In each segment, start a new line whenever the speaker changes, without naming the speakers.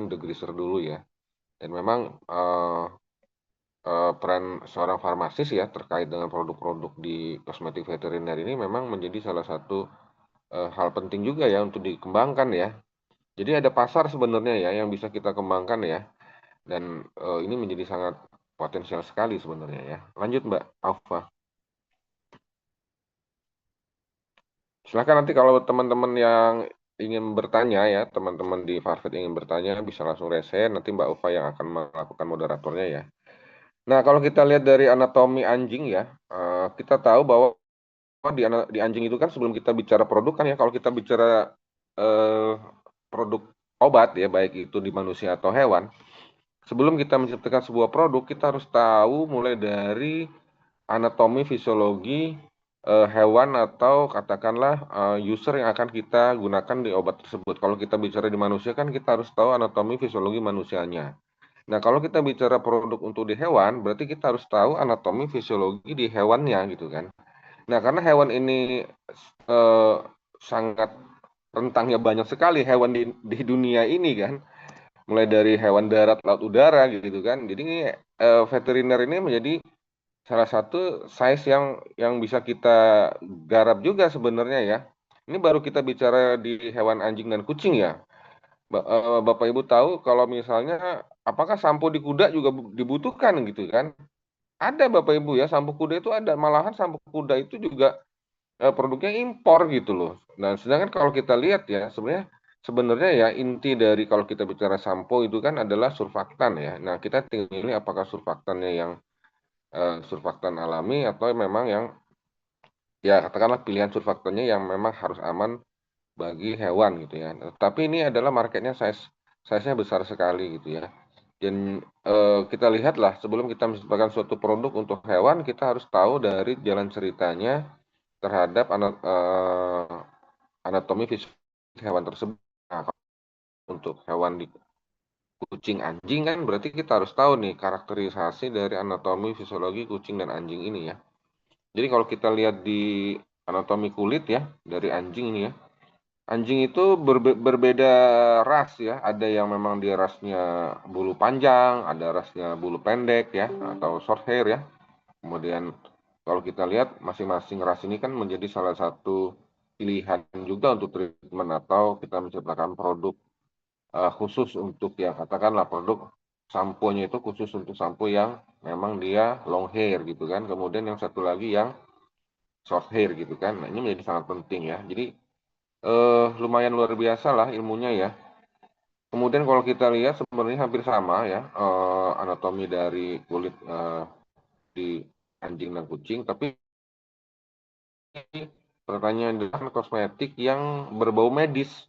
degreaser dulu ya. Dan memang peran seorang farmasis ya terkait dengan produk-produk di kosmetik veteriner ini memang menjadi salah satu hal penting juga ya untuk dikembangkan ya. Jadi ada pasar sebenarnya ya yang bisa kita kembangkan ya. Dan ini menjadi sangat potensial sekali sebenarnya ya. Lanjut Mbak Aufa. Silakan nanti kalau teman-teman yang ingin bertanya ya, teman-teman di Farfet ingin bertanya bisa langsung resen, nanti Mbak Ufa yang akan melakukan moderatornya ya. Nah, kalau kita lihat dari anatomi anjing ya, kita tahu bahwa di anjing itu kan sebelum kita bicara produk kan ya, kalau kita bicara eh, produk obat ya, baik itu di manusia atau hewan, sebelum kita menciptakan sebuah produk, kita harus tahu mulai dari anatomi fisiologi hewan atau katakanlah user yang akan kita gunakan di obat tersebut. Kalau kita bicara di manusia kan kita harus tahu anatomi fisiologi manusianya. Nah, kalau kita bicara produk untuk di hewan, berarti kita harus tahu anatomi fisiologi di hewannya gitu kan. Nah, karena hewan ini eh, sangat rentangnya banyak sekali hewan di dunia ini kan, mulai dari hewan darat, laut, udara gitu kan. Jadi veteriner ini menjadi salah satu size yang bisa kita garap juga sebenarnya ya. Ini baru kita bicara di hewan anjing dan kucing ya. Bapak Ibu tahu kalau misalnya apakah sampo di kuda juga dibutuhkan gitu kan? Ada Bapak Ibu ya, sampo kuda itu ada. Malahan sampo kuda itu juga produknya impor gitu loh. Nah, sedangkan kalau kita lihat ya, sebenarnya ya inti dari kalau kita bicara sampo itu kan adalah surfaktan ya. Nah, kita tinggal pilih apakah surfaktannya yang surfaktan alami atau memang yang ya katakanlah pilihan surfaktannya yang memang harus aman bagi hewan gitu ya. Tapi ini adalah marketnya size-nya besar sekali gitu ya. Dan kita lihatlah sebelum kita menciptakan suatu produk untuk hewan, kita harus tahu dari jalan ceritanya terhadap anatomi fisik hewan tersebut. Nah, untuk hewan di kucing anjing kan berarti kita harus tahu nih karakterisasi dari anatomi fisiologi kucing dan anjing ini ya. Jadi kalau kita lihat di anatomi kulit ya dari anjing ini ya, anjing itu berbeda ras ya. Ada yang memang dia rasnya bulu panjang, ada rasnya bulu pendek ya, atau short hair ya. Kemudian kalau kita lihat masing-masing ras ini kan menjadi salah satu pilihan juga untuk treatment atau kita menciptakan produk khusus untuk ya katakanlah produk sampo-nya itu khusus untuk sampo yang memang dia long hair gitu kan. Kemudian yang satu lagi yang short hair gitu kan. Nah, ini menjadi sangat penting ya. Jadi lumayan luar biasa lah ilmunya ya. Kemudian kalau kita lihat sebenarnya hampir sama ya anatomi dari kulit di anjing dan kucing, tapi pertanyaan adalah kosmetik yang berbau medis.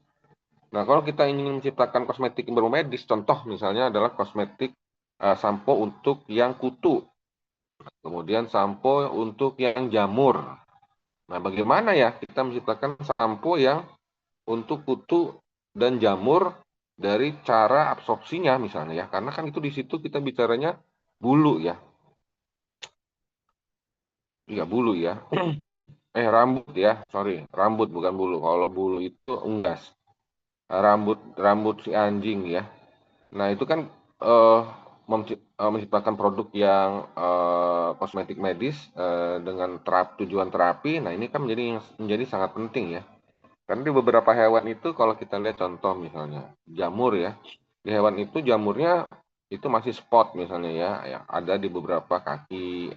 Nah, kalau kita ingin menciptakan kosmetik yang berbau medis, contoh misalnya adalah kosmetik sampo untuk yang kutu, kemudian sampo untuk yang jamur. Nah, bagaimana ya kita menciptakan sampo yang untuk kutu dan jamur dari cara absorpsinya misalnya ya, karena kan itu di situ kita bicaranya bulu ya, iya bulu ya, rambut ya, sorry, rambut bukan bulu. Kalau bulu itu unggas, rambut rambut si anjing ya. Nah itu kan eh, menciptakan produk yang kosmetik medis dengan tujuan terapi. Nah ini kan menjadi sangat penting ya. Karena di beberapa hewan itu kalau kita lihat contoh misalnya jamur ya, di hewan itu jamurnya itu masih spot misalnya ya, yang ada di beberapa kaki,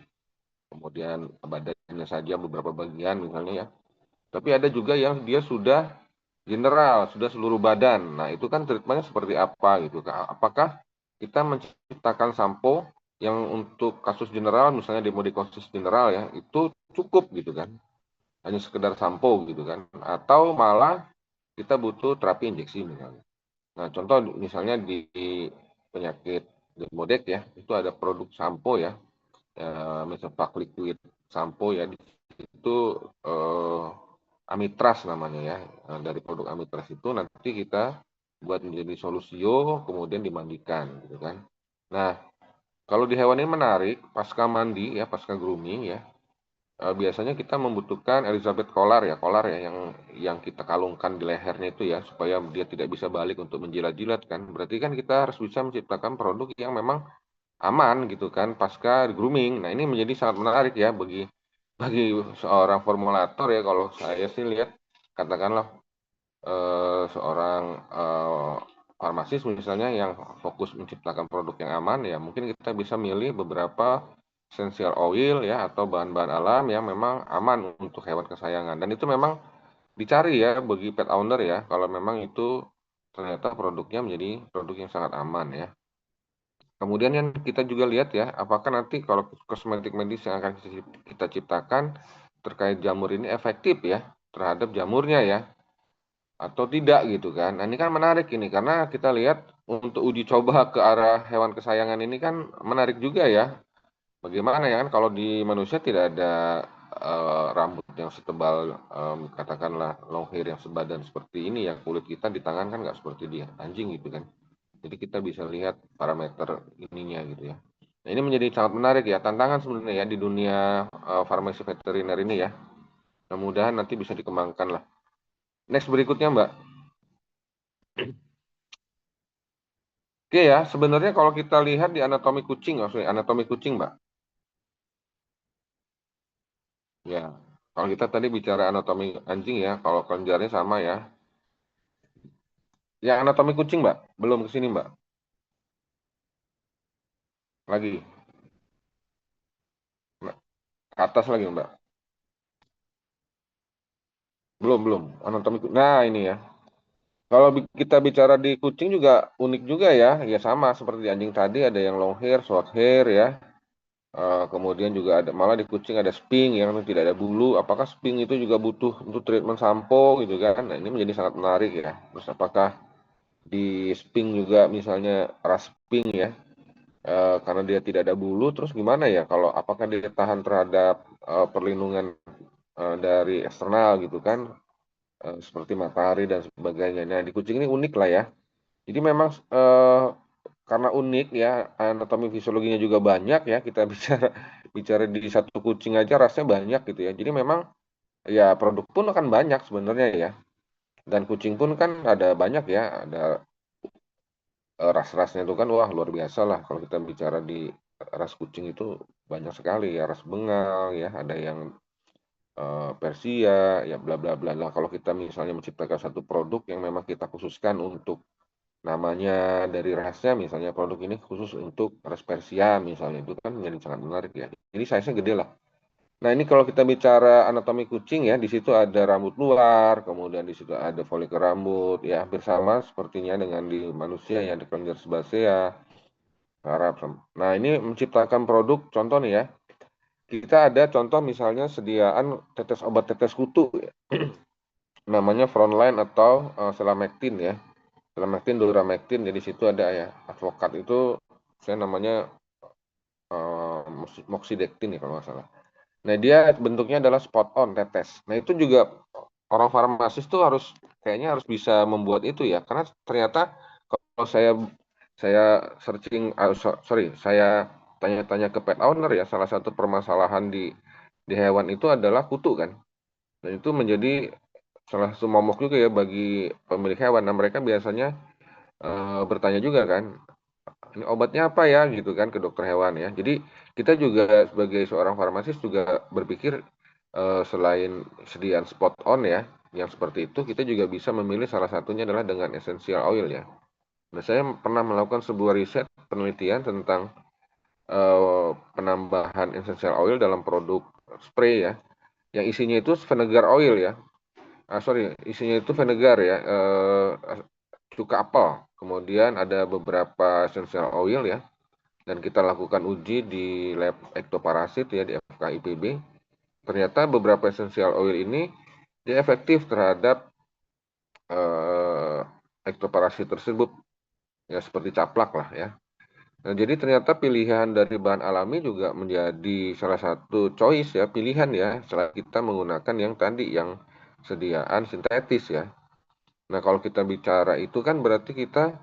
kemudian badannya saja beberapa bagian misalnya ya. Tapi ada juga yang dia sudah general, sudah seluruh badan. Nah itu kan treatmentnya seperti apa gitu? Apakah kita menciptakan sampo yang untuk kasus general misalnya demodikosis general ya, itu cukup gitu kan? Hanya sekedar sampo gitu kan? Atau malah kita butuh terapi injeksi misalnya. Nah, contoh misalnya di penyakit Demodex ya, itu ada produk sampo ya, Mesovac liquid sampo ya, itu eh, Amitraz namanya ya. Nah, dari produk Amitraz itu nanti kita buat menjadi solusio, kemudian dimandikan gitu kan. Nah, kalau di hewan ini menarik, pasca mandi ya, pasca grooming ya, biasanya kita membutuhkan Elizabeth Collar ya, yang kita kalungkan di lehernya itu ya, supaya dia tidak bisa balik untuk menjilat-jilat kan. Berarti kan kita harus bisa menciptakan produk yang memang aman gitu kan pasca grooming. Nah, ini menjadi sangat menarik ya bagi bagi seorang formulator ya, kalau saya sih lihat, katakanlah seorang farmasis misalnya yang fokus menciptakan produk yang aman ya, mungkin kita bisa milih beberapa essential oil ya atau bahan-bahan alam yang memang aman untuk hewan kesayangan, dan itu memang dicari ya bagi pet owner ya, kalau memang itu ternyata produknya menjadi produk yang sangat aman ya. Kemudian yang kita juga lihat ya, apakah nanti kalau kosmetik medis yang akan kita ciptakan terkait jamur ini efektif ya terhadap jamurnya ya, atau tidak gitu kan. Nah, ini kan menarik ini karena kita lihat untuk uji coba ke arah hewan kesayangan ini kan menarik juga ya. Bagaimana ya kan kalau di manusia tidak ada rambut yang setebal, katakanlah long hair yang sebadan seperti ini ya, kulit kita di tangan kan nggak seperti dia anjing gitu kan. Jadi kita bisa lihat parameter ininya gitu ya. Nah, ini menjadi sangat menarik ya, tantangan sebenarnya ya di dunia farmasi veteriner ini ya. Mudah-mudahan nanti bisa dikembangkan lah. Next berikutnya Mbak. Oke ya, sebenarnya kalau kita lihat di anatomi kucing, maksudnya anatomi kucing, Mbak. Ya, kalau kita tadi bicara anatomi anjing ya, kalau kelenjarnya sama ya. Ya, anatomi kucing, Mbak. Belum ke sini, Mbak. Lagi. Mbak, ke atas lagi, Mbak. Belum. Anatomi Nah, ini ya. Kalau kita bicara di kucing juga unik juga ya. Ya sama seperti di anjing tadi, ada yang long hair, short hair ya. Kemudian juga ada, malah di kucing ada sping yang tidak ada bulu. Apakah sping itu juga butuh untuk treatment sampo gitu kan? Nah, ini menjadi sangat menarik ya. Terus apakah di sping juga misalnya ras sping ya, karena dia tidak ada bulu, terus gimana ya kalau apakah dia tahan terhadap perlindungan dari eksternal gitu kan, seperti matahari dan sebagainya. Nah, di kucing ini unik lah ya. Jadi memang karena unik ya, anatomi fisiologinya juga banyak ya, kita bicara bicara di satu kucing aja rasnya banyak gitu ya. Jadi memang ya produk pun akan banyak sebenarnya ya. Dan kucing pun kan ada banyak ya, ada ras-rasnya itu kan wah luar biasa lah. Kalau kita bicara di ras kucing itu banyak sekali ya, ras Bengal ya, ada yang Persia ya, bla bla bla lah. Kalau kita misalnya menciptakan satu produk yang memang kita khususkan untuk namanya dari rasnya, misalnya produk ini khusus untuk ras Persia misalnya, itu kan menjadi sangat menarik ya. Ini size-nya gede lah. Nah, ini kalau kita bicara anatomi kucing ya, di situ ada rambut luar, kemudian di situ ada folikel rambut, ya hampir sama sepertinya dengan di manusia yang ada kelenjar sebasea, harap. Nah, ini menciptakan produk, contoh nih ya, kita ada contoh misalnya sediaan tetes obat tetes kutu, ya, namanya Frontline atau Selamectin ya, Selamectin, Duramectin, jadi situ ada ya, advokat itu, saya namanya uh, Moxidectin ya kalau nggak salah. Nah, dia bentuknya adalah spot on tetes. Nah, itu juga orang farmasis tuh harus kayaknya harus bisa membuat itu ya, karena ternyata kalau saya searching, sorry, saya tanya-tanya ke pet owner ya, salah satu permasalahan di hewan itu adalah kutu kan, dan itu menjadi salah satu momok juga ya bagi pemilik hewan. Nah, mereka biasanya bertanya juga kan, ini obatnya apa ya gitu kan ke dokter hewan ya. Jadi kita juga sebagai seorang farmasis juga berpikir selain sediaan spot on ya yang seperti itu, kita juga bisa memilih salah satunya adalah dengan essential oil ya. Nah, saya pernah melakukan sebuah riset penelitian tentang penambahan essential oil dalam produk spray ya, yang isinya itu vinegar oil ya. Sorry, isinya itu vinegar ya, cuka apel. Kemudian ada beberapa essential oil ya, dan kita lakukan uji di lab ektoparasit ya di FKIPB. Ternyata beberapa essential oil ini dia efektif terhadap eh, ektoparasit tersebut ya, seperti caplak lah ya. Nah, jadi ternyata pilihan dari bahan alami juga menjadi salah satu choice ya, pilihan ya, setelah kita menggunakan yang tadi yang sediaan sintetis ya. Nah, kalau kita bicara itu kan berarti kita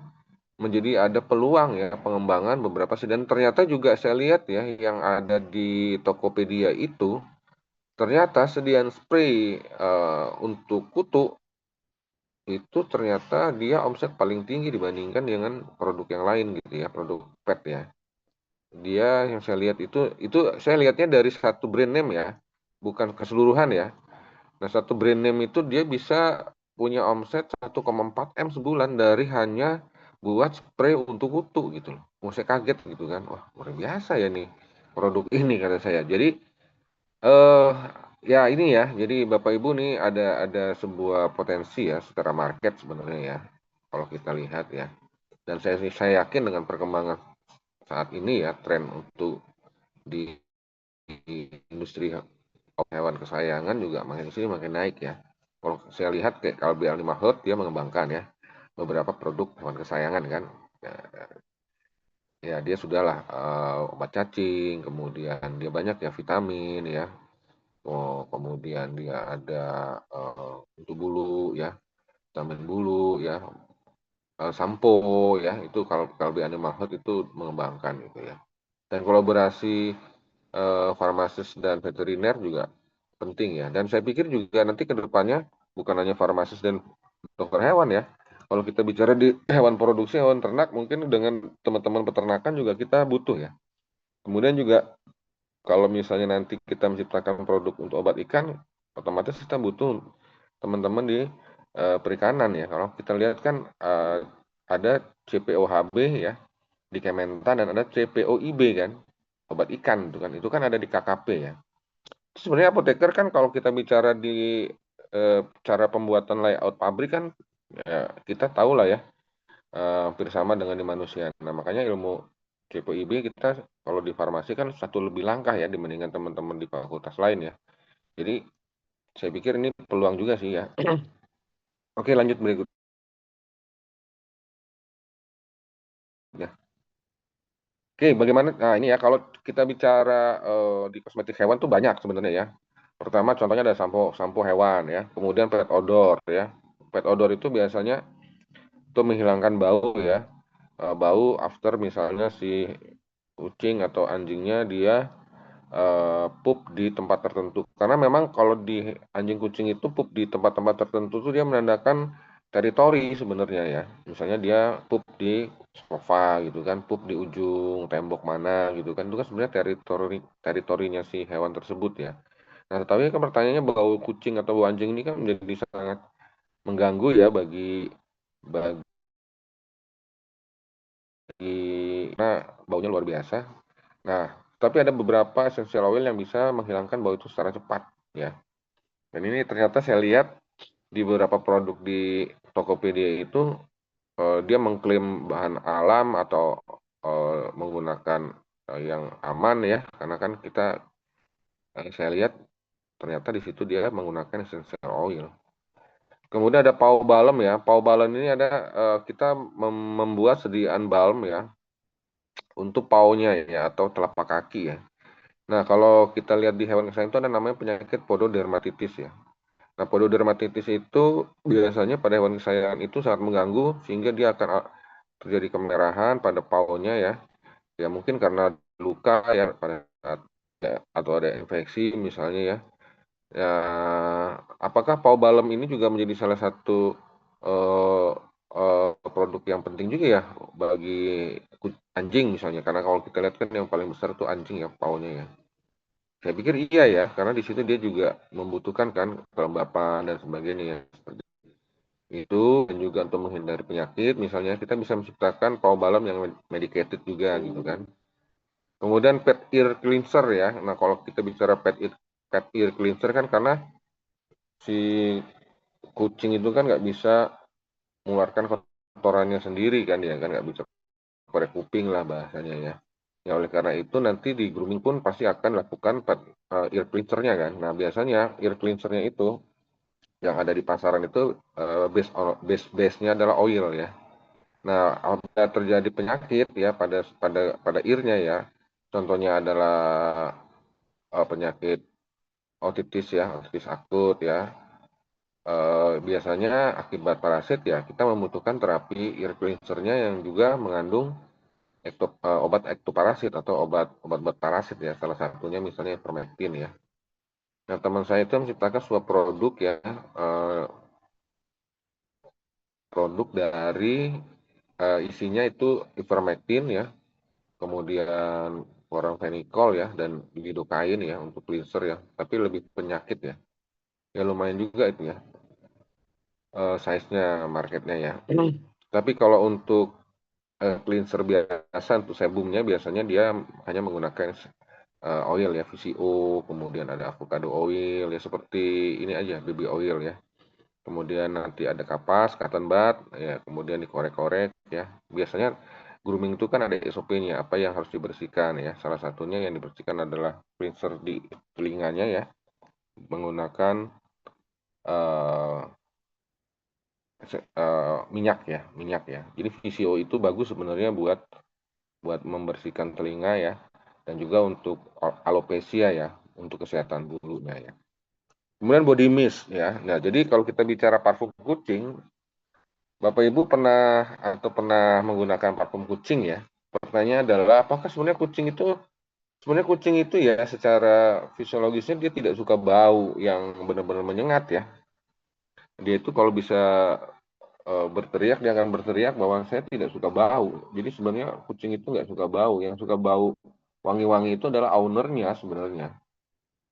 menjadi ada peluang ya pengembangan beberapa dan ternyata juga saya lihat ya yang ada di Tokopedia itu ternyata sediaan spray untuk kutu itu ternyata dia omset paling tinggi dibandingkan dengan produk yang lain gitu ya, produk pet ya. Dia yang saya lihat itu saya lihatnya dari satu brand name ya, bukan keseluruhan ya. Nah, satu brand name itu dia bisa punya omset 1,4 M sebulan dari hanya buat spray untuk kutu gitu loh. Oh, saya kaget gitu kan. Wah, luar biasa ya nih produk ini kata saya. Jadi eh ya ini ya. Jadi Bapak Ibu nih ada sebuah potensi ya secara market sebenarnya ya. Kalau kita lihat ya. Dan saya yakin dengan perkembangan saat ini ya tren untuk di industri hewan kesayangan juga makin sini makin naik ya. Kalau saya lihat kayak KLB Animal Health dia mengembangkan ya beberapa produk hewan kesayangan kan. Ya, ya dia sudahlah obat cacing, kemudian dia banyak ya vitamin ya. Oh, kemudian dia ada untuk bulu ya, vitamin bulu ya, sampo ya. Itu kalau KLB Animal Health itu mengembangkan gitu ya. Dan kolaborasi farmasis dan veteriner juga penting ya. Dan saya pikir juga nanti ke depannya bukan hanya farmasis dan dokter hewan ya. Kalau kita bicara di hewan produksi, hewan ternak, mungkin dengan teman-teman peternakan juga kita butuh ya. Kemudian juga kalau misalnya nanti kita menciptakan produk untuk obat ikan, otomatis kita butuh teman-teman di perikanan ya. Kalau kita lihat kan ada CPOHB ya di Kementan dan ada CPOIB kan, obat ikan itu kan ada di KKP ya. Sebenarnya apoteker kan kalau kita bicara di cara pembuatan layout pabrik kan ya, kita tahu lah ya hampir sama dengan di manusia. Nah makanya ilmu CPIB kita kalau di farmasi kan satu lebih langkah ya dibandingkan teman-teman di fakultas lain ya. Jadi saya pikir ini peluang juga sih ya. Oke lanjut berikutnya. Oke bagaimana? Nah ini ya kalau kita bicara di kosmetik hewan tuh banyak sebenarnya ya. Pertama contohnya ada sampo sampo hewan ya, kemudian pet odor ya. Pet odor itu biasanya itu menghilangkan bau ya. Bau after misalnya si kucing atau anjingnya dia pup di tempat tertentu. Karena memang kalau di anjing kucing itu pup di tempat-tempat tertentu tuh dia menandakan teritori sebenarnya ya. Misalnya dia pup di sofa gitu kan, pup di ujung tembok mana gitu kan. Itu kan sebenarnya teritorinya si hewan tersebut ya. Nah, tetapi kan pertanyaannya bau kucing atau bau anjing ini kan menjadi sangat mengganggu ya bagi nah baunya luar biasa. Nah, tapi ada beberapa essential oil yang bisa menghilangkan bau itu secara cepat ya. Dan ini ternyata saya lihat di beberapa produk di Tokopedia itu dia mengklaim bahan alam atau menggunakan yang aman ya, karena kan kita saya lihat ternyata di situ dia menggunakan essential oil. Kemudian ada pau balm ya. Pau balm ini ada kita membuat sediaan balm ya untuk paunya ya atau telapak kaki ya. Nah, kalau kita lihat di hewan kesayangan itu ada namanya penyakit pododermatitis ya. Nah, pododermatitis itu biasanya pada hewan kesayangan itu sangat mengganggu sehingga dia akan terjadi kemerahan pada paunya ya. Ya mungkin karena luka ya pada saat ya, atau ada infeksi misalnya ya. Ya, apakah pau balem ini juga menjadi salah satu eh, produk yang penting juga ya bagi anjing misalnya? Karena kalau kita lihat kan yang paling besar itu anjing ya paunya ya. Saya pikir iya ya, karena di situ dia juga membutuhkan kan kelembapan dan sebagainya ya. Seperti itu dan juga untuk menghindari penyakit, misalnya kita bisa menciptakan pau balm yang medicated juga gitu kan. Kemudian pet ear cleanser ya. Nah kalau kita bicara pet ear cleanser kan karena si kucing itu kan nggak bisa mengeluarkan kotorannya sendiri kan ya kan nggak bisa korek kuping lah bahasanya ya. Ya oleh karena itu nanti di grooming pun pasti akan lakukan ear cleansernya kan. Nah biasanya ear cleansernya itu yang ada di pasaran itu base-nya adalah oil ya. Nah apabila terjadi penyakit ya pada earnya ya, contohnya adalah penyakit otitis ya, otitis akut ya. Biasanya akibat parasit ya kita membutuhkan terapi ear cleansernya yang juga mengandung obat ektoparasit atau obat-obat parasit ya. Salah satunya misalnya ivermectin ya. Nah, teman saya itu menciptakan sebuah produk ya, eh, produk dari isinya itu ivermectin ya, kemudian chloramphenicol ya, dan lidocaine ya untuk cleanser ya, tapi lebih penyakit ya. Ya lumayan juga itu ya, size-nya, marketnya ya. Tapi kalau untuk cleanser biasa, untuk sebumnya biasanya dia hanya menggunakan oil ya, VCO, kemudian ada avocado oil ya, seperti ini aja, baby oil ya. Kemudian nanti ada kapas, cotton bud, ya, kemudian dikorek-korek ya. Biasanya grooming itu kan ada SOP-nya, apa yang harus dibersihkan ya. Salah satunya yang dibersihkan adalah cleanser di telinganya ya, menggunakan eh, minyak ya, minyak ya. Jadi VCO itu bagus sebenarnya buat buat membersihkan telinga ya, dan juga untuk alopecia ya, untuk kesehatan bulunya ya. Kemudian body mist ya. Nah, jadi kalau kita bicara parfum kucing, Bapak Ibu pernah atau pernah menggunakan parfum kucing ya? Pertanyaannya adalah apakah sebenarnya kucing itu ya secara fisiologisnya dia tidak suka bau yang benar-benar menyengat ya. Dia itu kalau bisa berteriak, dia akan berteriak bahwa saya tidak suka bau. Jadi sebenarnya kucing itu nggak suka bau. Yang suka bau wangi-wangi itu adalah ownernya sebenarnya.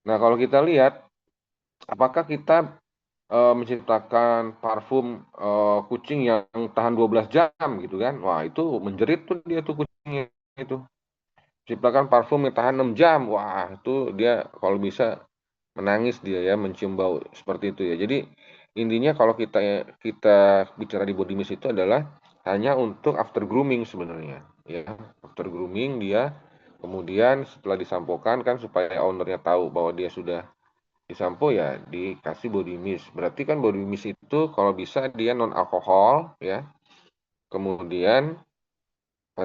Nah, kalau kita lihat apakah kita menciptakan parfum kucing yang tahan 12 jam gitu kan? Wah, itu menjerit tuh dia tuh kucingnya itu. Ciptakan parfum yang tahan 6 jam. Wah, itu dia kalau bisa menangis dia ya, mencium bau seperti itu ya. Jadi intinya kalau kita kita bicara di body mist itu adalah hanya untuk after grooming sebenarnya ya. After grooming dia kemudian setelah disampokan kan supaya ownernya tahu bahwa dia sudah disampo ya dikasih body mist. Berarti kan body mist itu kalau bisa dia non alkohol ya. Kemudian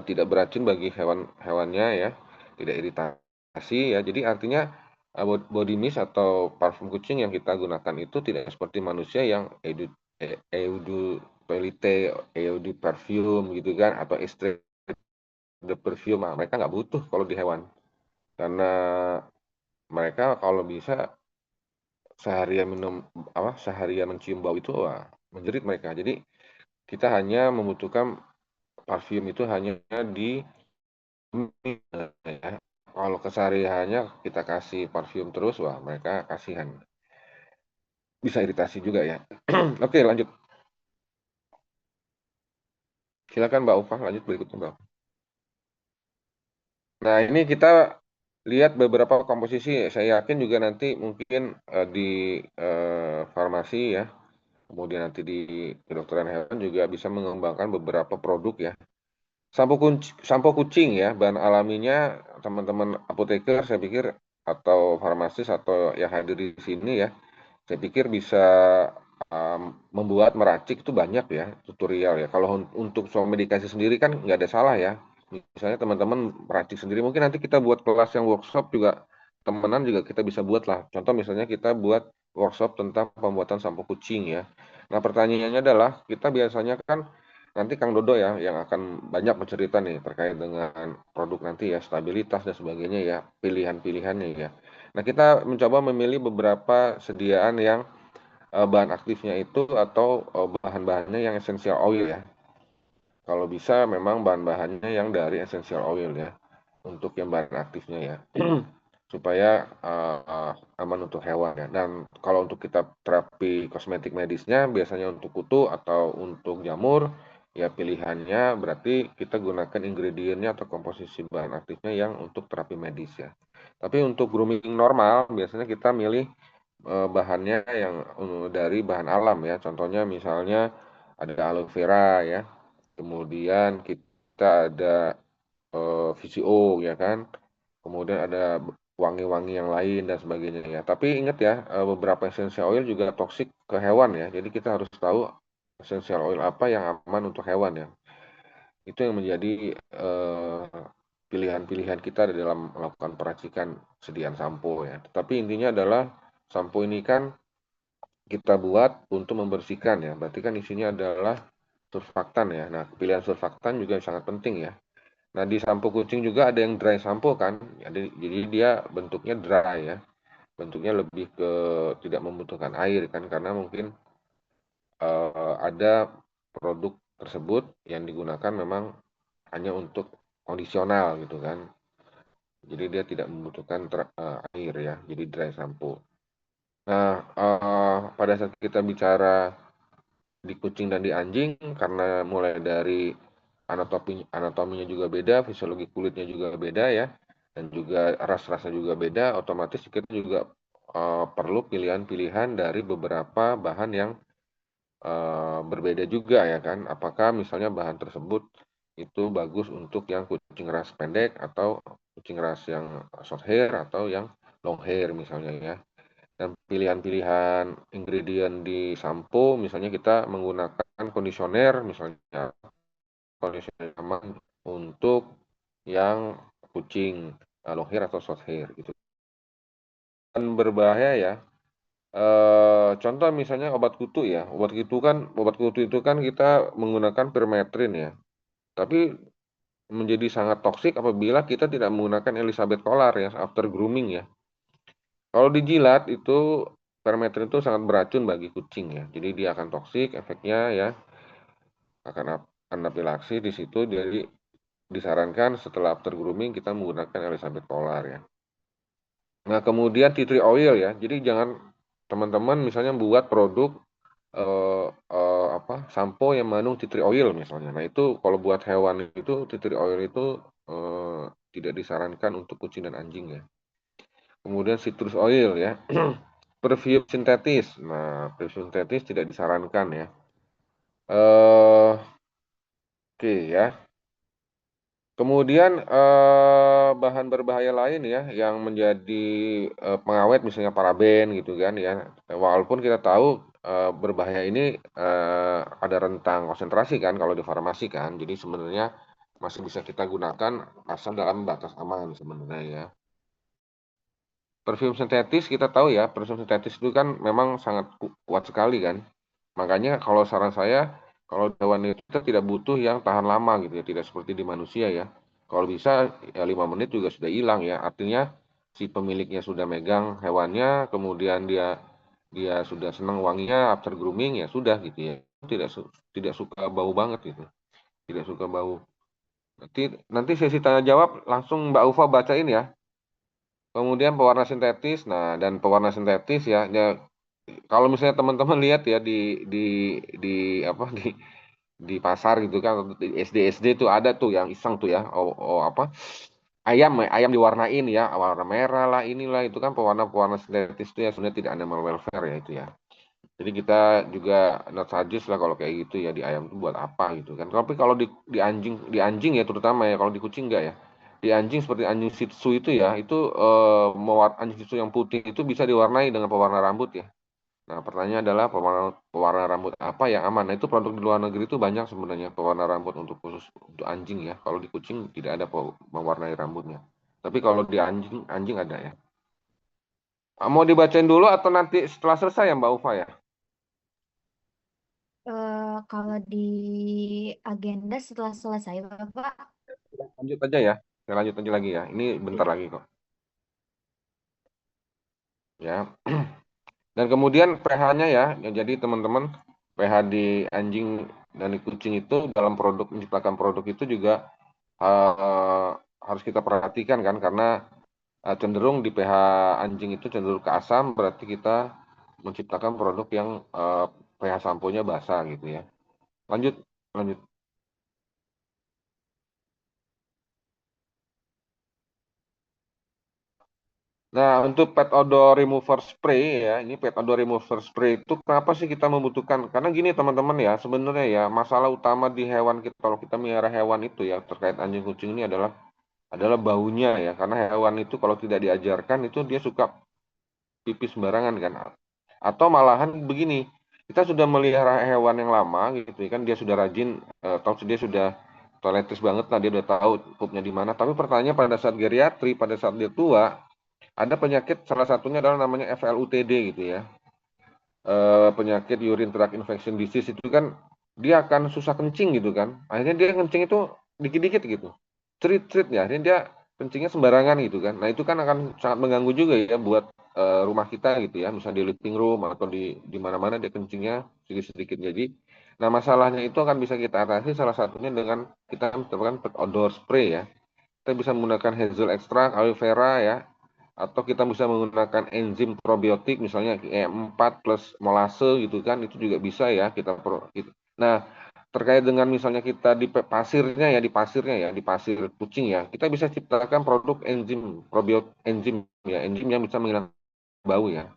tidak beracun bagi hewan-hewannya ya, tidak iritasi ya. Jadi artinya body mist atau parfum kucing yang kita gunakan itu tidak seperti manusia yang eau toilette, eau de perfume gitu kan, atau extrait de perfume. Nah, mereka nggak butuh kalau di hewan, karena mereka kalau bisa seharian minum apa seharian mencium bau itu wah menjerit mereka. Jadi kita hanya membutuhkan parfum itu hanya di ya. Kalau kesehariannya kita kasih parfum terus, wah mereka kasihan. Bisa iritasi juga ya. Oke, lanjut. Silakan Mbak Ufa, lanjut berikutnya Mbak. Nah, ini kita lihat beberapa komposisi. Saya yakin juga nanti mungkin di farmasi ya, kemudian nanti di kedokteran hewan juga bisa mengembangkan beberapa produk ya. Sampo kucing ya, bahan alaminya teman-teman apoteker saya pikir atau farmasis atau yang hadir di sini ya, saya pikir bisa membuat meracik itu banyak ya tutorial ya. Kalau untuk soal medikasi sendiri kan nggak ada salah ya. Misalnya teman-teman meracik sendiri, mungkin nanti kita buat kelas yang workshop juga temenan juga kita bisa buat lah. Contoh misalnya kita buat workshop tentang pembuatan sampo kucing ya. Nah pertanyaannya adalah kita biasanya kan nanti Kang Dodo ya yang akan banyak bercerita nih terkait dengan produk nanti ya, stabilitas dan sebagainya ya, pilihan-pilihannya ya. Nah, kita mencoba memilih beberapa sediaan yang bahan aktifnya itu atau bahan-bahannya yang essential oil ya. Kalau bisa memang bahan-bahannya yang dari essential oil ya, untuk yang bahan aktifnya ya, supaya aman untuk hewan ya. Dan kalau untuk kita terapi kosmetik medisnya, biasanya untuk kutu atau untuk jamur, ya pilihannya berarti kita gunakan ingredientnya atau komposisi bahan aktifnya yang untuk terapi medis ya. Tapi untuk grooming normal, biasanya kita milih bahannya yang dari bahan alam ya. Contohnya misalnya ada aloe vera ya. Kemudian kita ada VCO ya kan. Kemudian ada wangi-wangi yang lain dan sebagainya ya. Tapi ingat ya, beberapa essential oil juga toksik ke hewan ya. Jadi kita harus tahu essential oil apa yang aman untuk hewan ya. Itu yang menjadi pilihan-pilihan kita di dalam melakukan peracikan sediaan sampo ya. Tapi intinya adalah sampo ini kan kita buat untuk membersihkan ya. Berarti kan isinya adalah surfaktan ya. Nah, pilihan surfaktan juga sangat penting ya. Nah, di sampo kucing juga ada yang dry sampo kan. Jadi dia bentuknya dry ya. bentuknya lebih ke tidak membutuhkan air kan, karena mungkin ada produk tersebut yang digunakan memang hanya untuk kondisional gitu kan. Jadi dia tidak membutuhkan air ya, jadi dry shampoo. Nah, pada saat kita bicara di kucing dan di anjing, karena mulai dari anatominya juga beda, fisiologi kulitnya juga beda ya, dan juga ras-rasnya juga beda, otomatis kita juga perlu pilihan-pilihan dari beberapa bahan yang berbeda juga ya kan. Apakah misalnya bahan tersebut itu bagus untuk yang kucing ras pendek atau kucing ras yang short hair atau yang long hair misalnya ya. Dan pilihan-pilihan ingredient di sampo misalnya kita menggunakan kondisioner misalnya kondisioner aman untuk yang kucing long hair atau short hair gitu. Dan berbahaya ya. Contoh misalnya obat kutu ya. Obat kutu itu kan kita menggunakan permethrin ya. Tapi menjadi sangat toksik apabila kita tidak menggunakan Elizabeth Collar ya after grooming ya. Kalau dijilat itu permethrin itu sangat beracun bagi kucing ya. Jadi dia akan toksik, efeknya ya akan anafilaksi di situ. Jadi disarankan setelah after grooming kita menggunakan Elizabeth Collar ya. Nah, kemudian tea tree oil ya. Jadi jangan teman-teman misalnya buat produk sampo yang mengandung tea tree oil misalnya. Nah, itu kalau buat hewan itu tea tree oil itu tidak disarankan untuk kucing dan anjing ya. Kemudian citrus oil ya. Perfume sintetis. Nah, perfume sintetis tidak disarankan ya. Oke ya. Kemudian bahan berbahaya lain ya yang menjadi pengawet misalnya paraben gitu kan ya. Walaupun kita tahu berbahaya ini ada rentang konsentrasi kan kalau di farmasi kan. Jadi sebenarnya masih bisa kita gunakan asal dalam batas aman sebenarnya ya. Parfum sintetis kita tahu ya, parfum sintetis itu kan memang sangat kuat sekali kan. Makanya kalau saran saya, kalau hewan itu kita tidak butuh yang tahan lama gitu ya, tidak seperti di manusia ya. Kalau bisa ya 5 menit juga sudah hilang ya. Artinya si pemiliknya sudah megang hewannya, kemudian dia dia sudah senang wanginya after grooming ya sudah gitu ya. Tidak suka bau banget gitu. Tidak suka bau. Nanti nanti sesi tanya jawab langsung Mbak Ufa bacain ya. Kemudian pewarna sintetis. Nah, dan pewarna sintetis ya, ya kalau misalnya teman-teman lihat ya di apa di pasar gitu kan di SD itu ada tuh yang iseng tuh ya. Ayam diwarnain ya, warna merah lah inilah itu kan pewarna-pewarna sintetis itu ya sebenarnya tidak animal welfare ya itu ya. Jadi kita juga not suggest lah kalau kayak gitu ya di ayam itu buat apa gitu kan. Tapi kalau di anjing ya terutama ya kalau di kucing enggak ya. Di anjing seperti anjing Shih Tzu itu ya, itu anjing Shih Tzu yang putih itu bisa diwarnai dengan pewarna rambut ya. Nah, pertanyaan adalah pewarna pewarna rambut apa yang aman? Nah, itu produk di luar negeri itu banyak sebenarnya pewarna rambut untuk khusus untuk anjing ya. Kalau di kucing tidak ada mewarnai rambutnya. Tapi kalau di anjing anjing ada ya. Mau dibacain dulu atau nanti setelah selesai ya Mbak Ufa ya?
Kalau di agenda setelah selesai, Bapak,
Lanjut aja ya. Saya lanjut aja lagi ya. Ini bentar lagi kok. Ya. Dan kemudian pH-nya ya. Jadi teman-teman pH di anjing dan di kucing itu dalam produk menciptakan produk itu juga eh, harus kita perhatikan kan karena cenderung di pH anjing itu cenderung ke asam berarti kita menciptakan produk yang pH samponya basah gitu ya. Lanjut, lanjut. Nah, untuk pet odor remover spray ya, ini pet odor remover spray itu kenapa sih kita membutuhkan? Karena gini teman-teman ya, sebenarnya ya masalah utama di hewan kita kalau kita melihara hewan itu ya terkait anjing kucing ini adalah baunya ya. Karena hewan itu kalau tidak diajarkan itu dia suka pipis sembarangan kan. Atau malahan begini, kita sudah melihara hewan yang lama gitu ya kan dia sudah rajin, atau dia sudah toiletis banget lah dia udah tahu pupnya di mana. Tapi pertanyaannya pada saat geriatri, pada saat dia tua ada penyakit salah satunya adalah namanya FLUTD gitu ya. Penyakit urine tract infection disease itu kan dia akan susah kencing gitu kan. Akhirnya dia kencing itu dikit-dikit gitu. Treat-treat ya. Akhirnya dia kencingnya sembarangan gitu kan. Nah, itu kan akan sangat mengganggu juga ya buat rumah kita gitu ya. Misalnya di living room atau di mana-mana dia kencingnya sedikit-sedikit. Jadi, nah masalahnya itu akan bisa kita atasi salah satunya dengan kita menggunakan pet odor spray ya. Kita bisa menggunakan hazel extract, aloe vera ya, atau kita bisa menggunakan enzim probiotik misalnya E4 plus molase gitu kan, itu juga bisa ya Nah, terkait dengan misalnya kita di pasirnya ya, di pasir kucing ya, kita bisa ciptakan produk enzim probiotik, enzim yang bisa menghilangkan bau ya.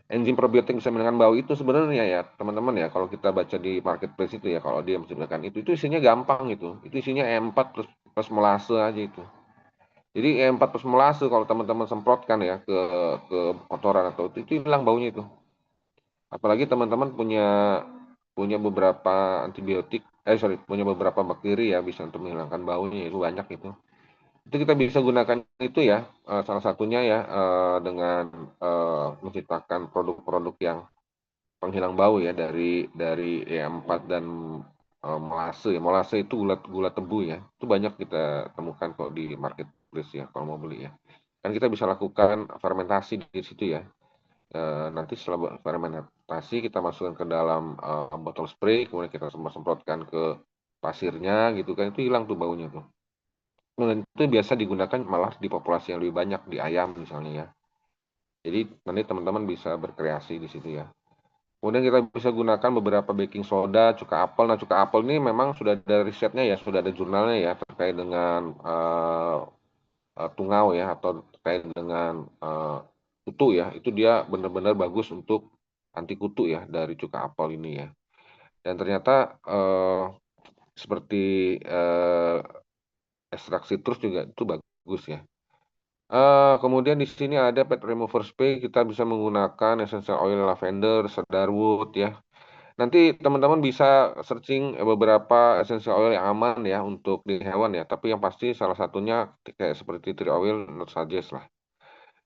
Enzim probiotik bisa menghilangkan bau itu sebenarnya ya teman-teman ya, kalau kita baca di marketplace itu ya, kalau dia menciptakan itu isinya gampang itu isinya E4 plus molase aja itu. Jadi E4 plus molase kalau teman-teman semprotkan ya ke kotoran atau itu hilang baunya itu. Apalagi teman-teman punya punya beberapa antibiotik, punya beberapa bakteri ya bisa untuk menghilangkan baunya itu banyak itu. Itu kita bisa gunakan itu ya, salah satunya ya dengan menciptakan produk-produk yang penghilang bau ya dari E4 dan molase ya. Molase itu gula gula tebu ya. Itu banyak kita temukan kok di marketplace ya kalau mau beli ya. Kan kita bisa lakukan fermentasi di situ ya. Nanti setelah fermentasi kita masukkan ke dalam botol spray, kemudian kita semprotkan ke pasirnya gitu kan, itu hilang tuh baunya tuh. Dan itu biasa digunakan malah di populasi yang lebih banyak, di ayam misalnya ya. Jadi nanti teman-teman bisa berkreasi di situ ya. Kemudian kita bisa gunakan beberapa baking soda, cuka apel. Nah, cuka apel ini memang sudah ada risetnya ya, sudah ada jurnalnya ya terkait dengan tungau ya atau terkait dengan kutu ya. Itu dia benar-benar bagus untuk anti kutu ya dari cuka apel ini ya. Dan ternyata seperti ekstrak citrus juga itu bagus ya. Kemudian di sini ada pet remover spray, kita bisa menggunakan essential oil lavender, cedarwood ya. Nanti teman-teman bisa searching beberapa essential oil yang aman ya untuk di hewan ya. Tapi yang pasti salah satunya kayak seperti tree oil, not suggest lah.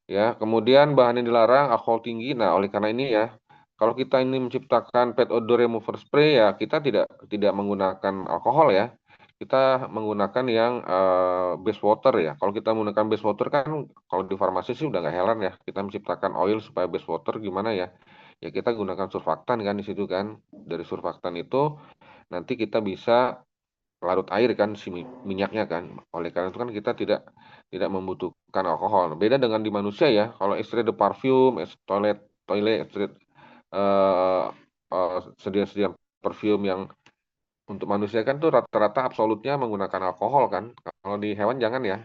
Ya, kemudian bahan yang dilarang alkohol tinggi. Nah, oleh karena ini ya, kalau kita ini menciptakan pet odor remover spray ya, kita tidak tidak menggunakan alkohol ya. Kita menggunakan yang base water ya. Kalau kita menggunakan base water kan, kalau di farmasi sih udah nggak heran ya. Kita menciptakan oil supaya base water gimana ya? Ya kita gunakan surfaktan kan di situ kan. Dari surfaktan itu nanti kita bisa larut air kan si minyaknya kan. Oleh karena itu kan kita tidak membutuhkan alkohol. Beda dengan di manusia ya. Kalau extrait de parfum, toilet toilet extrait eh sedia-sedia parfum yang untuk manusia kan tuh rata-rata absolutnya menggunakan alkohol kan. Kalau di hewan jangan ya.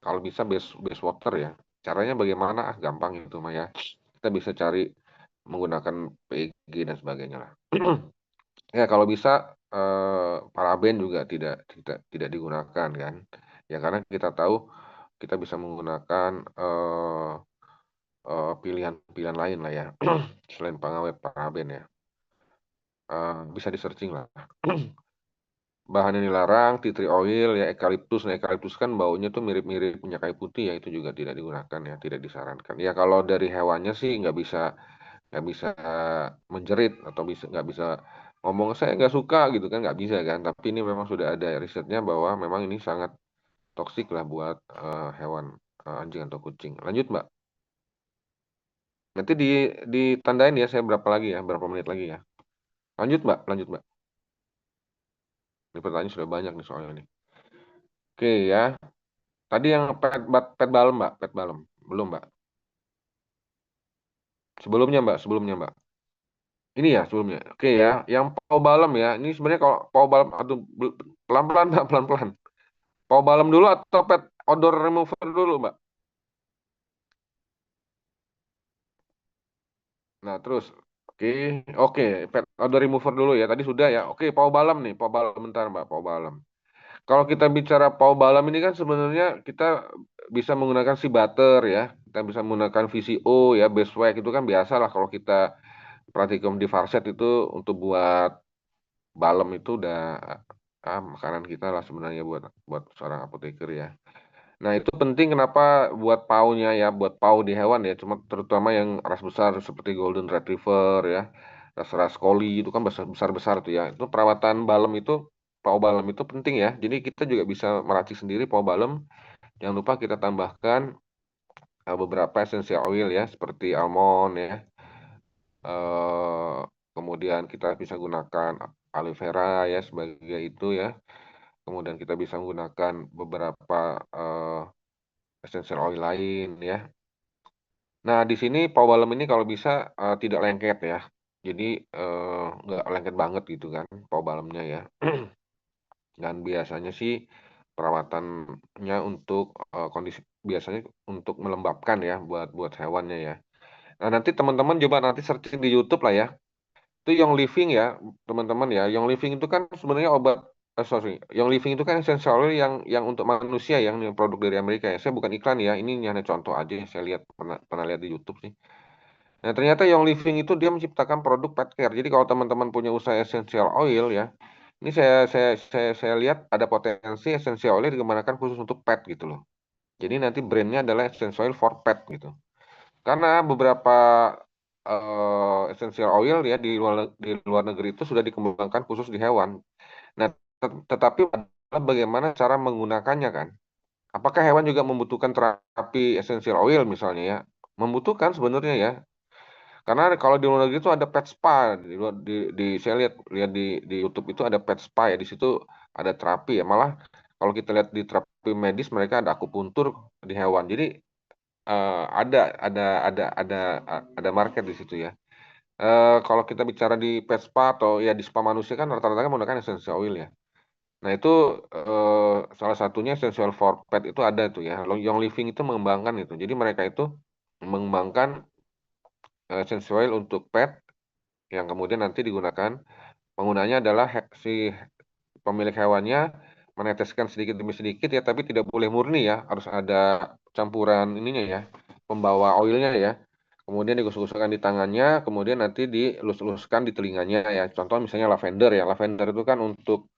Kalau bisa base base water ya. Caranya bagaimana? Ah, gampang itu mah ya. Kita bisa cari menggunakan PEG dan sebagainya lah. Ya, kalau bisa paraben juga tidak digunakan kan. Ya karena kita tahu kita bisa menggunakan pilihan-pilihan lain lah ya selain pengawet paraben ya. Bisa di searching lah. Bahan yang dilarang, tea tree oil ya eukaliptus. Nah, eukaliptus kan baunya tuh mirip-mirip minyak kayu putih ya, itu juga tidak digunakan ya, tidak disarankan. Ya kalau dari hewannya sih nggak bisa menjerit atau nggak bisa ngomong saya nggak suka gitu kan nggak bisa kan, tapi ini memang sudah ada risetnya bahwa memang ini sangat toksik lah buat hewan anjing atau kucing. Lanjut Mbak, nanti ditandain ya saya berapa lagi ya, berapa menit lagi ya. Lanjut Mbak, lanjut Mbak. Ini pertanyaan sudah banyak nih soalnya nih. Oke ya, tadi yang pet balem Mbak, pet balem belum Mbak. Sebelumnya Mbak. Ini ya sebelumnya. Oke ya, yang pau balem ya. Ini sebenarnya kalau pau balem, aduh pelan-pelan Mbak, pelan-pelan. Pau balem dulu atau pet odor remover dulu, Mbak? Nah, terus. Oke, oke, pet odor remover dulu ya. Tadi sudah ya. Oke, pau balem nih, pau balem bentar, Mbak, pau balem. Kalau kita bicara pau balem ini kan sebenarnya kita bisa menggunakan si butter ya. Kita bisa menggunakan VCO ya, base wax itu kan biasa lah kalau kita praktikum di Farset itu untuk buat balem itu udah makanan kita lah sebenarnya buat buat seorang apoteker ya. Nah, itu penting kenapa buat paunya ya, buat pau di hewan ya, cuma terutama yang ras besar seperti Golden Retriever ya, ras-ras Collie itu kan besar-besar tuh ya. Itu perawatan balem itu, pau balem itu penting ya. Jadi kita juga bisa meracik sendiri pau balem Jangan lupa kita tambahkan beberapa essential oil ya, seperti almond ya. Eh, Kemudian kita bisa gunakan aloe vera ya sebagai itu ya. Kemudian kita bisa menggunakan beberapa essential oil lain ya. Nah, di sini Powalem ini kalau bisa tidak lengket ya. Jadi nggak lengket banget gitu kan Powalemnya ya. Dan biasanya sih perawatannya untuk kondisi biasanya untuk melembabkan ya buat buat hewannya ya. Nah, nanti teman-teman coba nanti searching di YouTube lah ya. Itu Young Living ya, teman-teman ya. Young Living itu kan sebenarnya obat sorry. Young Living itu kan essential oil yang untuk manusia yang produk dari Amerika ya. Saya bukan iklan ya. Ini hanya contoh aja yang saya lihat pernah lihat di YouTube sih. Nah, ternyata Young Living itu dia menciptakan produk pet care. Jadi kalau teman-teman punya usaha essential oil ya, ini saya lihat ada potensi essential oil dikembangkan khusus untuk pet gitu loh. Jadi nanti brandnya adalah essential oil for pet gitu. Karena beberapa essential oil ya di luar negeri itu sudah dikembangkan khusus di hewan. Nah, tetapi adalah bagaimana cara menggunakannya kan? Apakah hewan juga membutuhkan terapi essential oil misalnya ya? Membutuhkan sebenarnya ya. Karena kalau di luar negeri itu ada pet spa saya lihat di YouTube itu ada pet spa ya di situ ada terapi ya malah kalau kita lihat di terapi medis mereka ada akupuntur di hewan jadi ada market di situ ya. Kalau kita bicara di pet spa atau ya di spa manusia kan rata-rata kan menggunakan essential oil ya. Nah itu salah satunya essential for pet itu ada tuh ya. Young Living itu mengembangkan itu. Jadi mereka itu mengembangkan essential oil untuk pet yang kemudian nanti digunakan penggunanya adalah si pemilik hewannya meneteskan sedikit demi sedikit ya, tapi tidak boleh murni ya, harus ada campuran ininya ya, pembawa oilnya ya. Kemudian digosok-gosokkan di tangannya, kemudian nanti dilus-luskan di telinganya ya. Contoh misalnya lavender ya, lavender itu kan untuk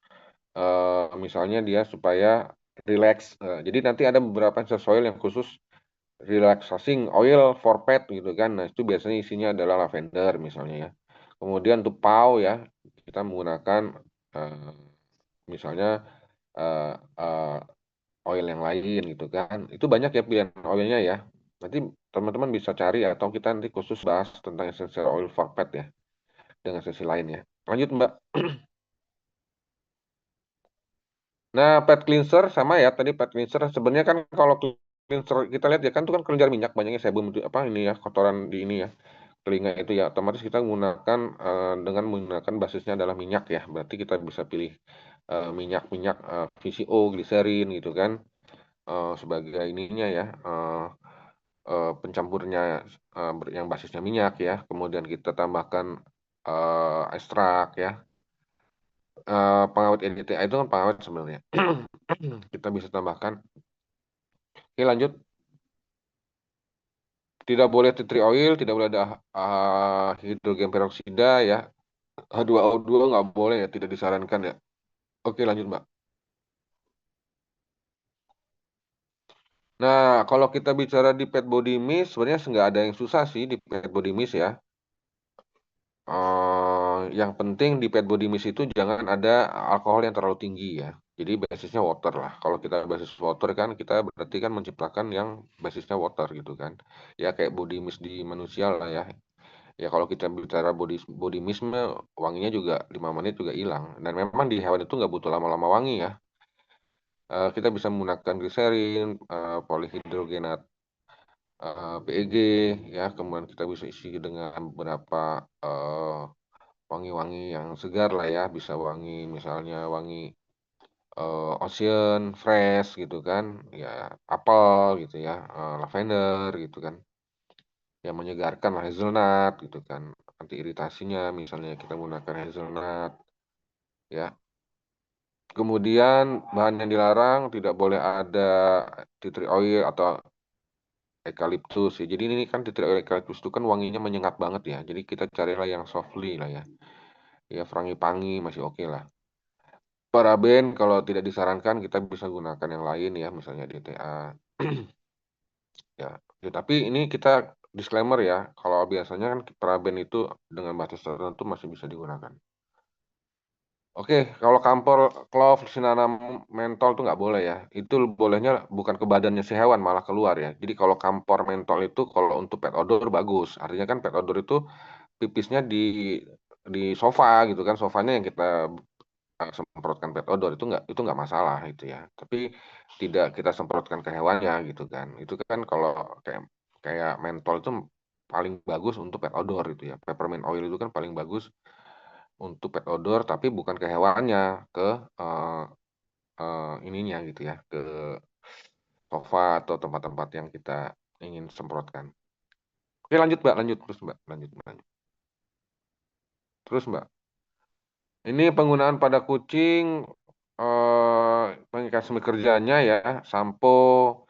misalnya dia supaya relax. Jadi nanti ada beberapa soil yang khusus relaxing oil for pet gitu kan. Nah, itu biasanya isinya adalah lavender misalnya ya. Kemudian untuk pau ya, kita menggunakan eh, misalnya eh, eh, oil yang lain gitu kan. Itu banyak ya pilihan oilnya ya. Nanti teman-teman bisa cari atau kita nanti khusus bahas tentang essential oil for pet ya dengan sesi lain ya. Lanjut Mbak. Nah, pet cleanser sama ya tadi pet cleanser sebenarnya kan kalau cleanser kita lihat ya kan itu kan kelenjar minyak banyaknya sebum itu apa ini ya kotoran di ini ya telinga itu ya otomatis kita menggunakan dengan menggunakan basisnya adalah minyak ya berarti kita bisa pilih minyak-minyak VCO, gliserin gitu kan sebagai ininya ya pencampurnya yang basisnya minyak ya kemudian kita tambahkan ekstrak ya pengawet EDTA itu kan pengawet sebenarnya kita bisa tambahkan. Oke lanjut tidak boleh tea tree oil tidak boleh ada hidrogen peroksida ya H2O2 nggak boleh ya tidak disarankan ya. Oke lanjut Mbak. Nah, kalau kita bicara di pet body mist, sebenarnya nggak ada yang susah sih di pet body mist ya. Yang penting di pet body mist itu jangan ada alkohol yang terlalu tinggi ya. Jadi basisnya water lah. Kalau kita basis water kan kita berarti kan menciptakan yang basisnya water gitu kan. Ya kayak body mist di manusia lah ya. Ya kalau kita bicara body mist mah wanginya juga 5 menit juga hilang. Dan memang di hewan itu nggak butuh lama-lama wangi ya. Kita bisa menggunakan gliserin, polyhidrogenat PEG ya kemudian kita bisa isi dengan beberapa eh, wangi-wangi yang segar lah ya bisa wangi misalnya wangi ocean fresh gitu kan ya apel gitu ya lavender gitu kan yang menyegarkan lah hazelnut gitu kan anti iritasinya misalnya kita menggunakan hazelnut ya kemudian bahan yang dilarang tidak boleh ada tea tree oil atau eukaliptus ya. Jadi ini kan titik eukaliptus itu kan wanginya menyengat banget ya. Jadi kita carilah yang softly lah ya. Ya frangipangi masih oke lah. Paraben kalau tidak disarankan kita bisa gunakan yang lain ya, misalnya DTA. Ya, ya, tapi ini kita disclaimer ya. Kalau biasanya kan paraben itu dengan batas tertentu masih bisa digunakan. Oke, kalau kampor, clove, sinanam, mentol tuh nggak boleh ya. Itu bolehnya bukan ke badannya si hewan, malah keluar ya. Jadi kalau kampor mentol itu kalau untuk pet odor bagus. Artinya kan pet odor itu pipisnya di sofa gitu kan. Sofanya yang kita semprotkan pet odor itu nggak masalah itu ya. Tapi tidak kita semprotkan ke hewannya gitu kan. Itu kan kalau kayak kayak mentol itu paling bagus untuk pet odor itu ya. Peppermint oil itu kan paling bagus untuk pet odor tapi bukan ke hewannya, ke eh, ininya gitu ya, ke sofa atau tempat-tempat yang kita ingin semprotkan. Oke, lanjut Mbak, lanjut terus Mbak, lanjut lanjut. Terus Mbak, ini penggunaan pada kucing, mekanisme kerjanya ya, sampo,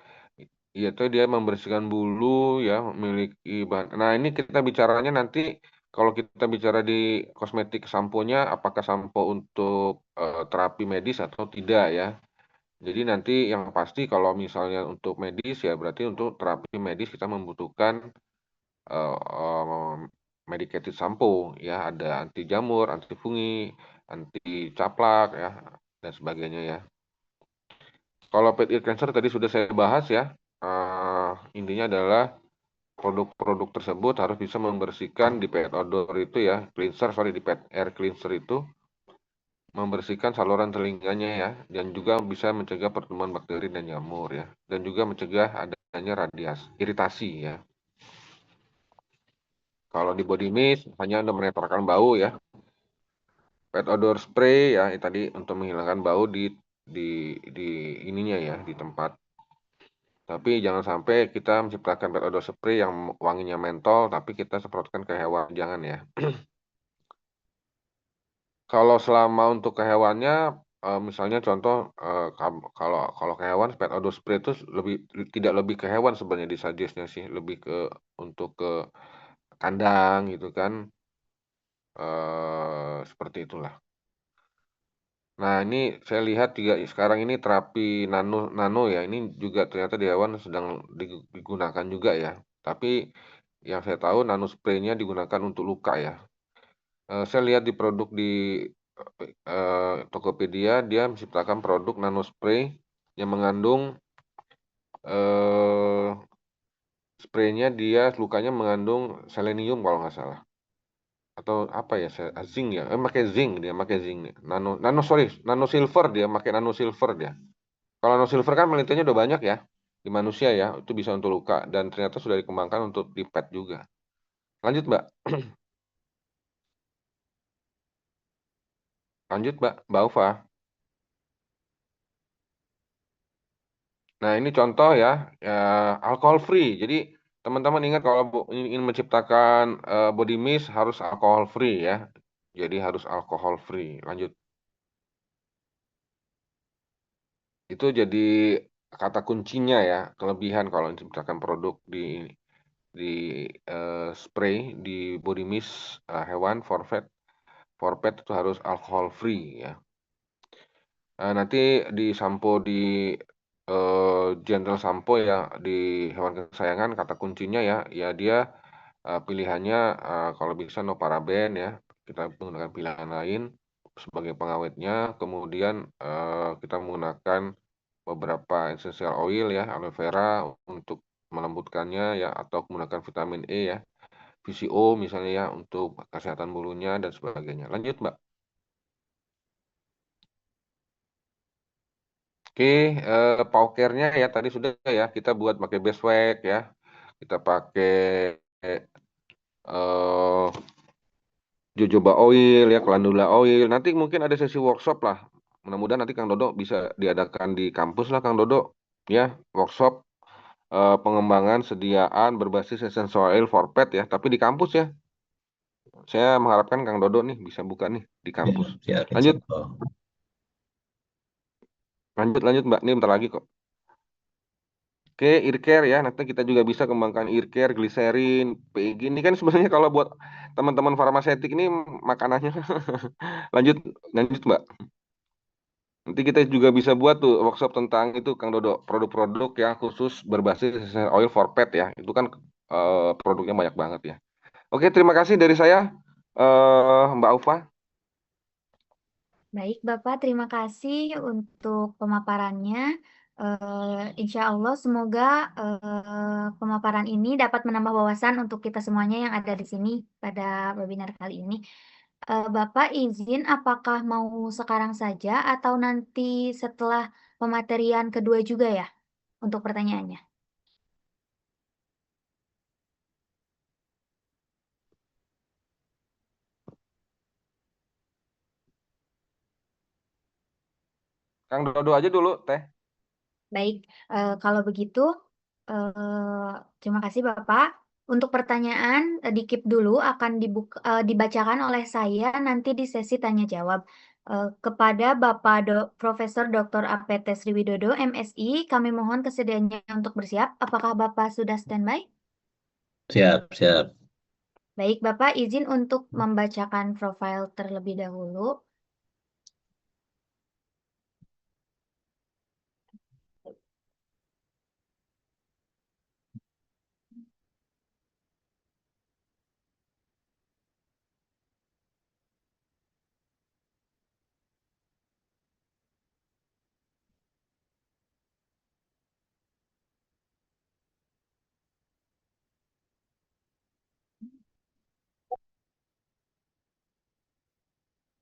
yaitu dia membersihkan bulu ya, memiliki bahan. Nah, ini kita bicaranya nanti kalau kita bicara di kosmetik samponya, apakah sampo untuk terapi medis atau tidak ya. Jadi nanti yang pasti kalau misalnya untuk medis ya berarti untuk terapi medis kita membutuhkan eh, eh, medicated shampoo ya, ada anti jamur, anti fungi, anti caplak ya dan sebagainya ya. Kalau pet ear cancer tadi sudah saya bahas ya. Eh, Intinya adalah produk-produk tersebut harus bisa membersihkan di pet odor itu ya, cleanser sorry di pet air cleanser itu membersihkan saluran telinganya ya, dan juga bisa mencegah pertumbuhan bakteri dan jamur ya, dan juga mencegah adanya radiasi, iritasi ya. Kalau di body mist hanya untuk menetralkan bau ya, pet odor spray ya tadi untuk menghilangkan bau di di ininya ya di tempat. Tapi jangan sampai kita menciptakan pet odor spray yang wanginya mentol, tapi kita semprotkan ke hewan, jangan ya. Kalau selama untuk ke hewannya, misalnya contoh kalau kalau ke hewan pet odor spray itu lebih tidak lebih ke hewan sebenarnya disuggestnya sih, lebih ke untuk ke kandang gitu kan, seperti itulah. Nah ini saya lihat juga sekarang ini terapi nano nano ya, ini juga ternyata di hewan sedang digunakan juga ya. Tapi yang saya tahu nano spraynya digunakan untuk luka ya. Saya lihat di produk di Tokopedia, dia menciptakan produk nano spray yang mengandung eh, spraynya dia lukanya mengandung selenium kalau nggak salah atau apa ya zinc ya pakai zinc nih. Nano sorry nano silver dia pakai nano silver dia. Kalau nano silver kan penelitiannya udah banyak ya di manusia ya itu bisa untuk luka dan ternyata sudah dikembangkan untuk di pet juga. Lanjut Mbak, lanjut Mbak Ufa. Nah, ini contoh ya, ya alkohol free. Jadi, teman-teman ingat kalau ingin menciptakan body mist harus alkohol free ya. Jadi harus alkohol free. Lanjut. Itu jadi kata kuncinya ya, kelebihan kalau menciptakan produk di spray di body mist hewan for pet itu harus alkohol free ya. Nanti di sampo di gentle sampo ya di hewan kesayangan kata kuncinya ya ya dia pilihannya kalau bisa no paraben ya kita menggunakan pilihan lain sebagai pengawetnya kemudian kita menggunakan beberapa essential oil ya aloe vera untuk melembutkannya ya atau menggunakan vitamin E ya VCO misalnya ya untuk kesehatan bulunya dan sebagainya lanjut Mbak. Oke, paukernya ya tadi sudah ya kita buat pakai beeswax ya, kita pakai eh jojoba oil ya, calendula oil. Nanti mungkin ada sesi workshop lah. Mudah-mudahan nanti Kang Dodo bisa diadakan di kampus lah Kang Dodo ya, workshop pengembangan sediaan berbasis essential oil for pet ya, tapi di kampus ya. Saya mengharapkan Kang Dodo nih bisa buka nih di kampus.
Siap, siap,
Lanjut,
insya Allah.
lanjut Mbak, ini bentar lagi kok. Oke, ear care ya. Nanti kita juga bisa kembangkan ear care, gliserin, PG. Ini kan sebenarnya kalau buat teman-teman farmaseutik ini makanannya. Lanjut, lanjut Mbak. Nanti kita juga bisa buat tuh workshop tentang itu Kang Dodo, produk-produk yang khusus berbasis essential oil for pet ya. Itu kan produknya banyak banget ya. Oke, terima kasih dari saya Mbak Ufa.
Baik, Bapak, terima kasih untuk pemaparannya. Insya Allah, semoga pemaparan ini dapat menambah wawasan untuk kita semuanya yang ada di sini pada webinar kali ini. Bapak izin, apakah mau sekarang saja atau nanti setelah pematerian kedua juga ya untuk pertanyaannya?
Kang Dodo aja dulu, Teh.
Baik, kalau begitu, terima kasih Bapak. Untuk pertanyaan, di-keep dulu akan dibacakan oleh saya nanti di sesi tanya jawab. Kepada Bapak Profesor Dr. APT Sriwidodo, MSI, kami mohon kesediaannya untuk bersiap. Apakah Bapak sudah standby?
Siap, siap.
Baik, Bapak izin untuk membacakan profil terlebih dahulu.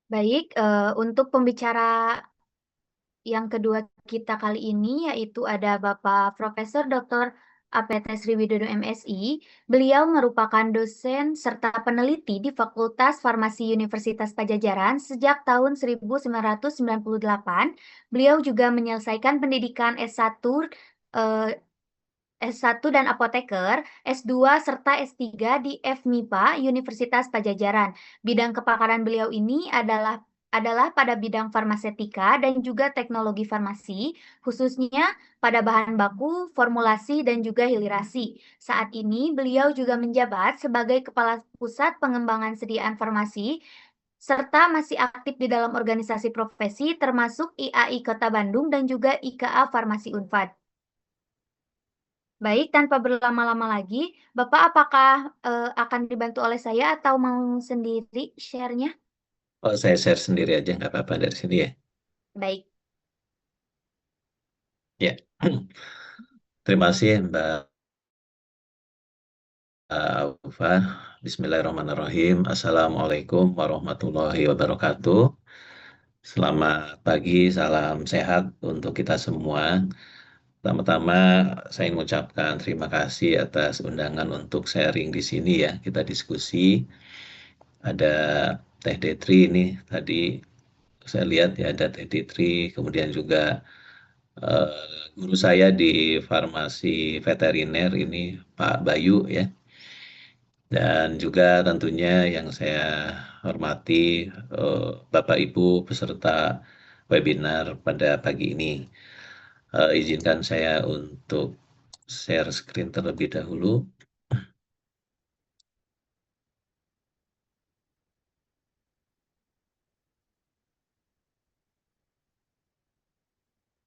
Baik, untuk pembicara yang kedua kita kali ini yaitu ada Bapak Profesor Dr. APT Sriwidodo MSI. Beliau merupakan dosen serta peneliti di Fakultas Farmasi Universitas Pajajaran sejak tahun 1998. Beliau juga menyelesaikan pendidikan S1 eh, S1 dan apoteker, S2 serta S3 di FMIPA Universitas Pajajaran. Bidang kepakaran beliau ini adalah pada bidang farmasetika dan juga teknologi farmasi, khususnya pada bahan baku, formulasi, dan juga hilirasi. Saat ini beliau juga menjabat sebagai Kepala Pusat Pengembangan Sediaan Farmasi, serta masih aktif di dalam organisasi profesi termasuk IAI Kota Bandung dan juga IKA Farmasi Unpad. Baik, tanpa berlama-lama lagi, Bapak apakah akan dibantu oleh saya atau mau sendiri share-nya?
Oh, saya share sendiri aja, nggak apa-apa dari sini ya.
Baik,
Ya. Terima kasih Mbak Aufa. Bismillahirrahmanirrahim. Assalamualaikum warahmatullahi wabarakatuh. Selamat pagi, salam sehat untuk kita semua. Pertama-tama saya ingin mengucapkan terima kasih atas undangan untuk sharing di sini ya. Kita diskusi. Ada Teh Detri ini tadi saya lihat ya ada Teh Detri, kemudian juga guru saya di farmasi veteriner ini Pak Bayu ya, dan juga tentunya yang saya hormati Bapak Ibu peserta webinar pada pagi ini. Izinkan saya untuk share screen terlebih dahulu.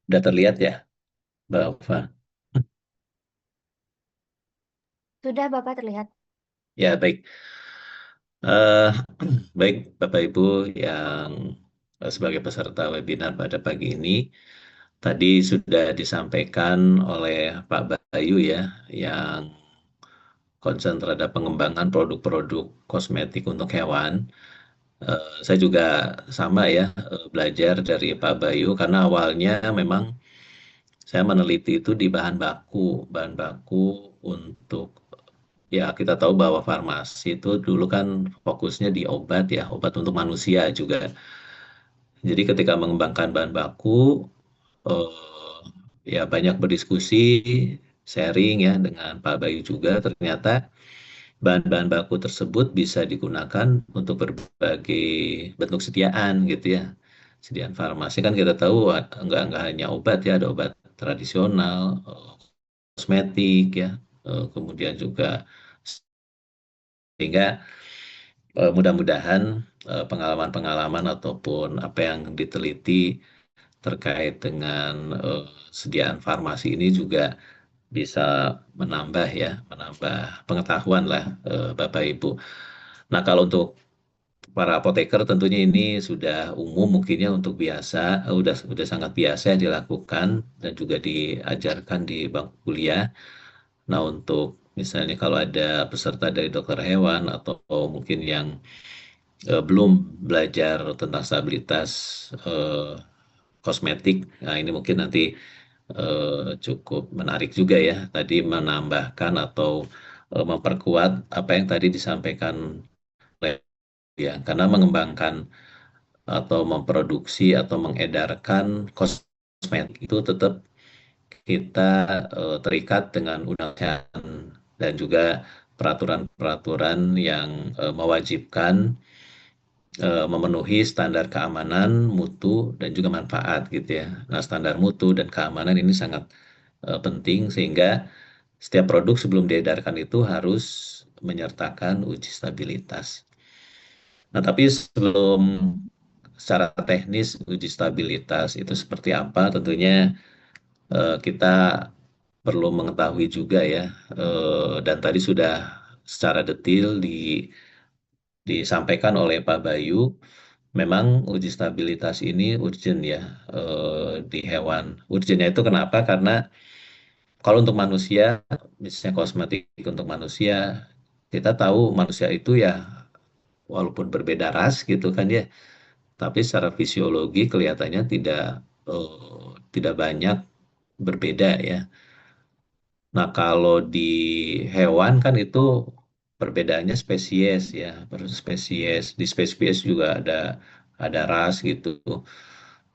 Sudah terlihat ya, Mbak Ufa?
sudah Bapak terlihat.
Ya, baik. Eh, baik, Bapak Ibu yang sebagai peserta webinar pada pagi ini, tadi sudah disampaikan oleh Pak Bayu ya, yang konsen terhadap pengembangan produk-produk kosmetik untuk hewan. Saya juga sama ya, belajar dari Pak Bayu karena awalnya memang saya meneliti itu di bahan baku untuk ya kita tahu bahwa farmasi itu dulu kan fokusnya di obat ya, obat untuk manusia juga. Jadi ketika mengembangkan bahan baku, eh, ya banyak berdiskusi, sharing ya dengan Pak Bayu juga. Ternyata bahan-bahan baku tersebut bisa digunakan untuk berbagai bentuk sediaan gitu ya. Sediaan farmasi kan kita tahu nggak hanya obat ya, ada obat tradisional, kosmetik ya, kemudian juga sehingga mudah-mudahan pengalaman-pengalaman ataupun apa yang diteliti terkait dengan sediaan farmasi ini juga bisa menambah ya, menambah pengetahuan lah Bapak Ibu. Nah kalau untuk para apoteker tentunya ini sudah umum mungkinnya untuk biasa, udah sangat biasa dilakukan dan juga diajarkan di bangku kuliah. Nah, untuk misalnya kalau ada peserta dari dokter hewan atau mungkin yang belum belajar tentang stabilitas eh, kosmetik, nah ini mungkin nanti cukup menarik juga ya, tadi menambahkan atau memperkuat apa yang tadi disampaikan oleh ya, karena mengembangkan atau memproduksi atau mengedarkan kosmetik itu tetap kita terikat dengan undang-undang dan juga peraturan-peraturan yang mewajibkan memenuhi standar keamanan, mutu, dan juga manfaat gitu ya. Nah, standar mutu dan keamanan ini sangat penting sehingga setiap produk sebelum diedarkan itu harus menyertakan uji stabilitas. Nah, tapi sebelum secara teknis uji stabilitas itu seperti apa, tentunya kita perlu mengetahui juga ya, dan tadi sudah secara detail disampaikan oleh Pak Bayu, memang uji stabilitas ini urgent ya di hewan. Urgentnya itu kenapa? Karena kalau untuk manusia, misalnya kosmetik untuk manusia, kita tahu manusia itu ya walaupun berbeda ras gitu kan ya, tapi secara fisiologi kelihatannya tidak banyak berbeda ya. Nah, kalau di hewan kan itu perbedaannya spesies ya, per spesies. Di spesies juga ada ras gitu.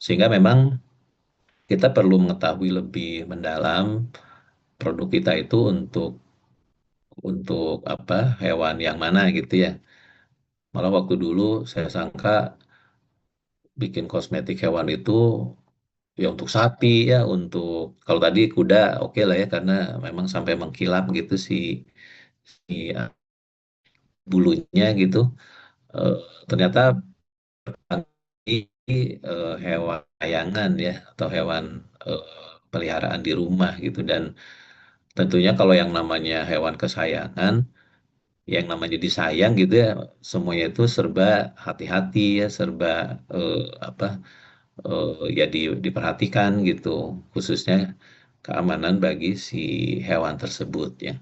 Sehingga memang kita perlu mengetahui lebih mendalam produk kita itu untuk apa hewan yang mana gitu ya. Malah waktu dulu saya sangka bikin kosmetik hewan itu ya untuk sapi ya, untuk kalau tadi kuda oke lah ya karena memang sampai mengkilap gitu si bulunya gitu. Eh, Ternyata ini hewan kesayangan ya atau hewan eh, peliharaan di rumah gitu dan tentunya kalau yang namanya hewan kesayangan yang namanya disayang gitu ya semuanya itu serba hati-hati ya serba eh, apa ya diperhatikan gitu khususnya keamanan bagi si hewan tersebut ya.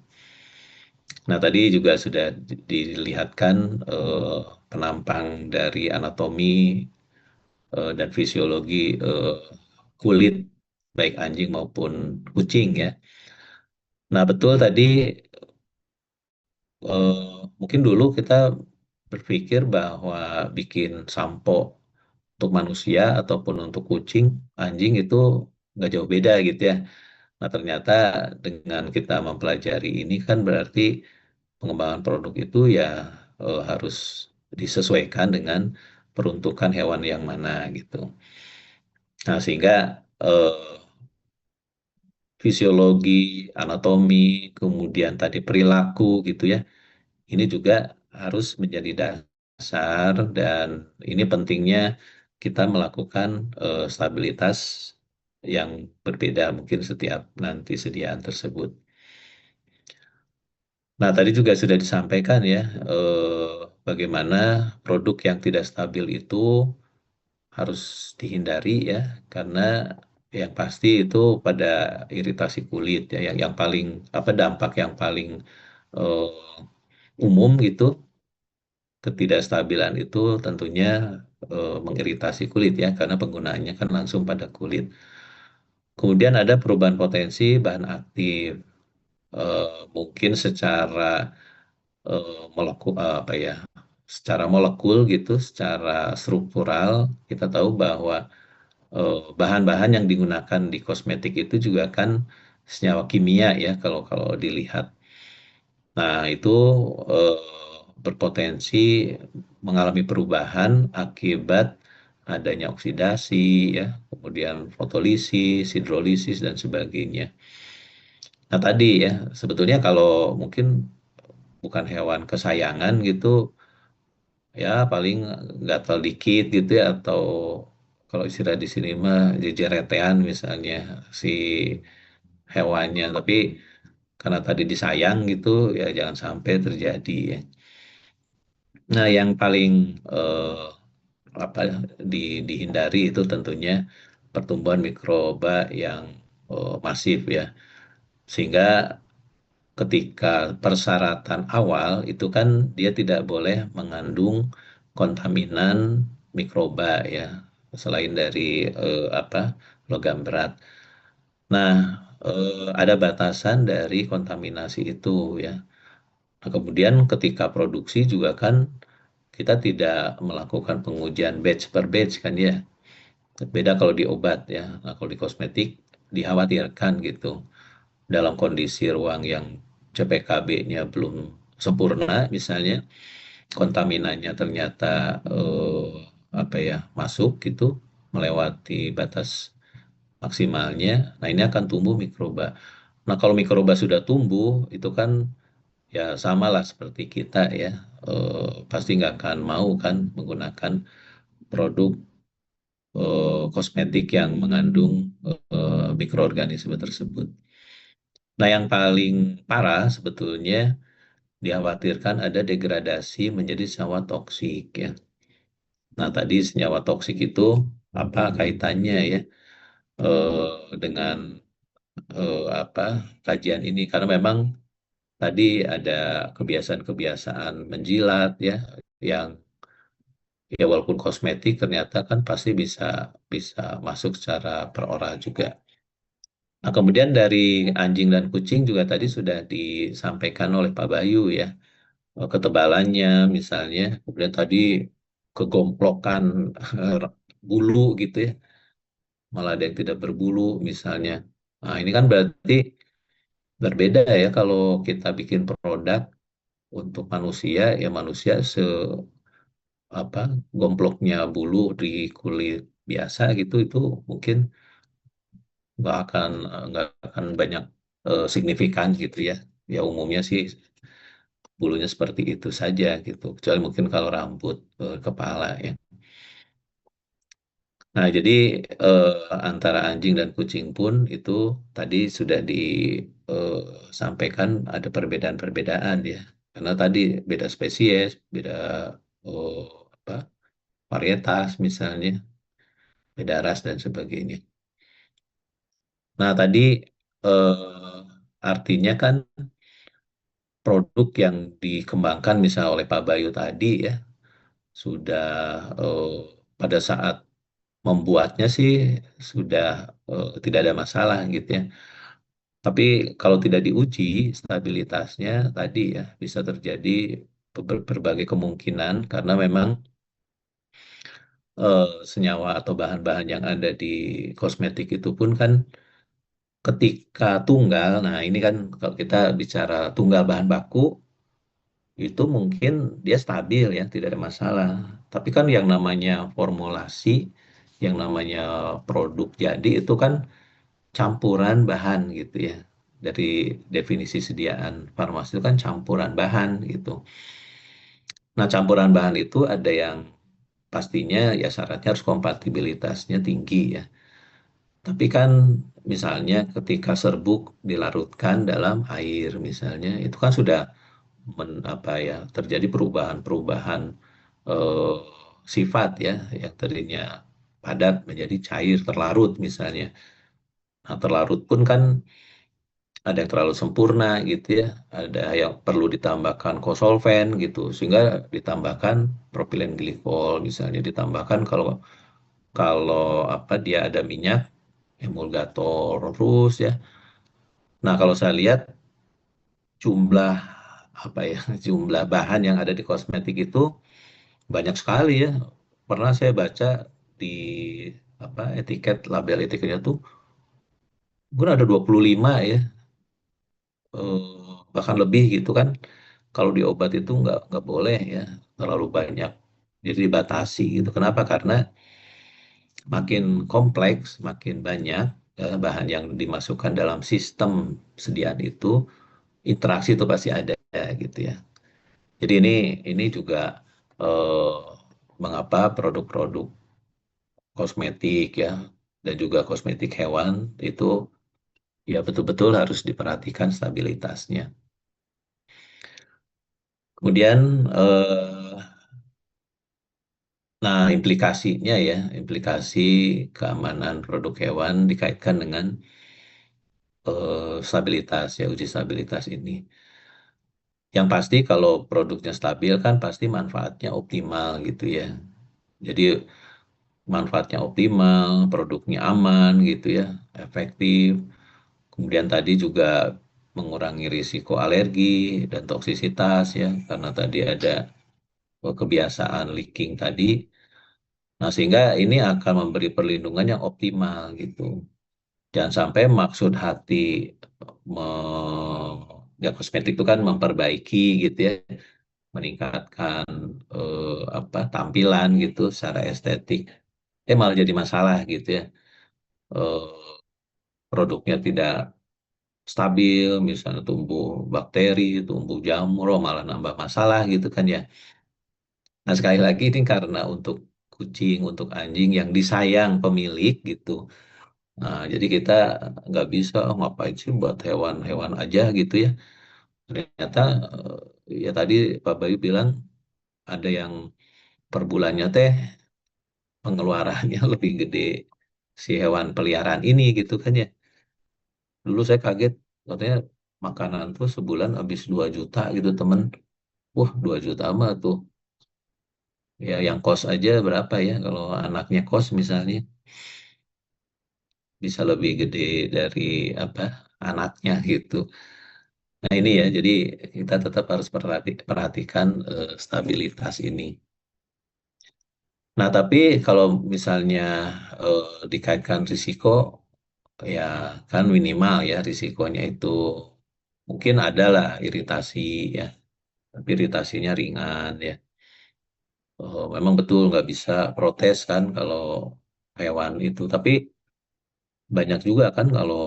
Nah, tadi juga sudah dilihatkan penampang dari anatomi dan fisiologi kulit baik anjing maupun kucing ya. Nah, betul tadi eh, mungkin dulu kita berpikir bahwa bikin sampo untuk manusia ataupun untuk kucing, anjing itu nggak jauh beda gitu ya. Nah, ternyata dengan kita mempelajari ini kan berarti pengembangan produk itu ya harus disesuaikan dengan peruntukan hewan yang mana gitu. Nah, sehingga fisiologi, anatomi, kemudian tadi perilaku gitu ya, ini juga harus menjadi dasar dan ini pentingnya kita melakukan stabilitas yang berbeda mungkin setiap nanti sediaan tersebut. Nah, tadi juga sudah disampaikan ya, bagaimana produk yang tidak stabil itu harus dihindari ya, karena yang pasti itu pada iritasi kulit ya, yang paling apa dampak yang paling eh, umum gitu, ketidakstabilan itu tentunya mengiritasi kulit ya, karena penggunaannya kan langsung pada kulit. Kemudian ada perubahan potensi bahan aktif, mungkin secara apa ya, secara molekul gitu, secara struktural kita tahu bahwa bahan-bahan yang digunakan di kosmetik itu juga kan senyawa kimia ya kalau kalau dilihat. Nah, itu eh, berpotensi mengalami perubahan akibat adanya oksidasi ya, kemudian fotolisis, hidrolisis dan sebagainya. Nah, tadi ya sebetulnya kalau mungkin bukan hewan kesayangan gitu ya paling gatal dikit gitu ya atau kalau istilah di sini mah jejeretean misalnya si hewannya tapi karena tadi disayang gitu ya jangan sampai terjadi ya. Nah, yang paling apa dihindari itu tentunya pertumbuhan mikroba yang masif ya. Sehingga ketika persyaratan awal itu kan dia tidak boleh mengandung kontaminan mikroba ya, selain dari logam berat. Nah, ada batasan dari kontaminasi itu ya. Nah, kemudian ketika produksi juga kan kita tidak melakukan pengujian batch per batch kan ya. Beda kalau di obat ya. Nah, kalau di kosmetik dikhawatirkan gitu. Dalam kondisi ruang yang CPKB-nya belum sempurna misalnya, kontaminannya ternyata masuk gitu, melewati batas maksimalnya. Nah, ini akan tumbuh mikroba. Nah, kalau mikroba sudah tumbuh, itu kan ya sama lah seperti kita ya, pasti nggak akan mau kan menggunakan produk kosmetik yang mengandung mikroorganisme tersebut. Nah, yang paling parah sebetulnya dikhawatirkan ada degradasi menjadi senyawa toksik ya. Nah, tadi senyawa toksik itu apa kaitannya ya dengan apa kajian ini? Karena memang tadi ada kebiasaan-kebiasaan menjilat ya, yang ya walaupun kosmetik ternyata kan pasti bisa bisa masuk secara peroral juga. Nah, kemudian dari anjing dan kucing juga tadi sudah disampaikan oleh Pak Bayu ya, ketebalannya misalnya, kemudian tadi kegomplokan bulu gitu ya, malah ada yang tidak berbulu misalnya. Nah, ini kan berarti berbeda ya kalau kita bikin produk untuk manusia, ya manusia apa gomploknya bulu di kulit biasa gitu itu mungkin nggak akan banyak signifikan gitu ya. Ya umumnya sih bulunya seperti itu saja gitu. Kecuali mungkin kalau rambut kepala ya. Nah, jadi eh, antara anjing dan kucing pun itu tadi sudah disampaikan ada perbedaan-perbedaan ya. Karena tadi beda spesies, beda eh, apa, varietas misalnya, beda ras dan sebagainya. Nah, tadi eh, artinya kan produk yang dikembangkan misalnya oleh Pak Bayu tadi ya sudah eh, pada saat membuatnya sih sudah tidak ada masalah gitu ya. Tapi kalau tidak diuji stabilitasnya tadi ya bisa terjadi berbagai kemungkinan karena memang senyawa atau bahan-bahan yang ada di kosmetik itu pun kan ketika tunggal, nah ini kan kalau kita bicara tunggal bahan baku itu mungkin dia stabil ya tidak ada masalah. Tapi kan yang namanya formulasi, yang namanya produk jadi itu kan campuran bahan gitu ya. Dari definisi sediaan farmasi itu kan campuran bahan gitu. Nah, campuran bahan itu ada yang pastinya ya syaratnya harus kompatibilitasnya tinggi ya. Tapi kan misalnya ketika serbuk dilarutkan dalam air misalnya itu kan sudah terjadi perubahan-perubahan eh, sifat ya yang tadinya padat menjadi cair terlarut misalnya. Nah, terlarut pun kan ada yang terlalu sempurna gitu ya, ada yang perlu ditambahkan kosolven gitu, sehingga ditambahkan propilen glikol misalnya ditambahkan kalau kalau dia ada minyak emulgator terus ya. Nah, kalau saya lihat jumlah jumlah bahan yang ada di kosmetik itu banyak sekali ya. Pernah saya baca di etiket label etiketnya tuh mungkin ada 25 ya, bahkan lebih gitu kan. Kalau di obat itu nggak boleh ya terlalu banyak. Jadi dibatasi gitu. Kenapa? Karena makin kompleks, makin banyak bahan yang dimasukkan dalam sistem sediaan itu, interaksi itu pasti ada gitu ya. Jadi ini juga eh, mengapa produk-produk kosmetik ya dan juga kosmetik hewan itu ya betul-betul harus diperhatikan stabilitasnya. Kemudian Nah, implikasinya ya, implikasi keamanan produk hewan dikaitkan dengan stabilitas ya, uji stabilitas ini. Yang pasti kalau produknya stabil kan pasti manfaatnya optimal gitu ya. Jadi manfaatnya optimal, produknya aman gitu ya, efektif. Kemudian tadi juga mengurangi risiko alergi dan toksisitas ya, karena tadi ada kebiasaan leaking tadi. Nah, sehingga ini akan memberi perlindungan yang optimal gitu. Jangan sampai maksud hati ya kosmetik itu kan memperbaiki gitu ya, meningkatkan tampilan gitu secara estetik. Malah jadi masalah gitu ya. Eh, Produknya tidak stabil, misalnya tumbuh bakteri, tumbuh jamur, oh malah nambah masalah gitu kan ya. Nah sekali lagi ini karena untuk kucing, untuk anjing yang disayang pemilik gitu. Nah jadi kita nggak bisa, "Oh, ngapain sih buat hewan-hewan aja gitu ya." Ternyata ya tadi Pak Bayu bilang ada yang per bulannya teh pengeluarannya lebih gede si hewan peliharaan ini gitu kan ya. Dulu saya kaget, katanya makanan tuh sebulan habis 2 juta gitu temen. Wah 2 juta mah tuh. Ya yang kos aja berapa ya kalau anaknya kos misalnya. Bisa lebih gede dari apa anaknya gitu. Nah ini ya, jadi kita tetap harus perhatikan stabilitas ini. Nah tapi kalau misalnya dikaitkan risiko, ya kan minimal ya risikonya itu mungkin ada lah iritasi ya, tapi iritasinya ringan ya. Memang betul nggak bisa protes kan kalau hewan itu, tapi banyak juga kan kalau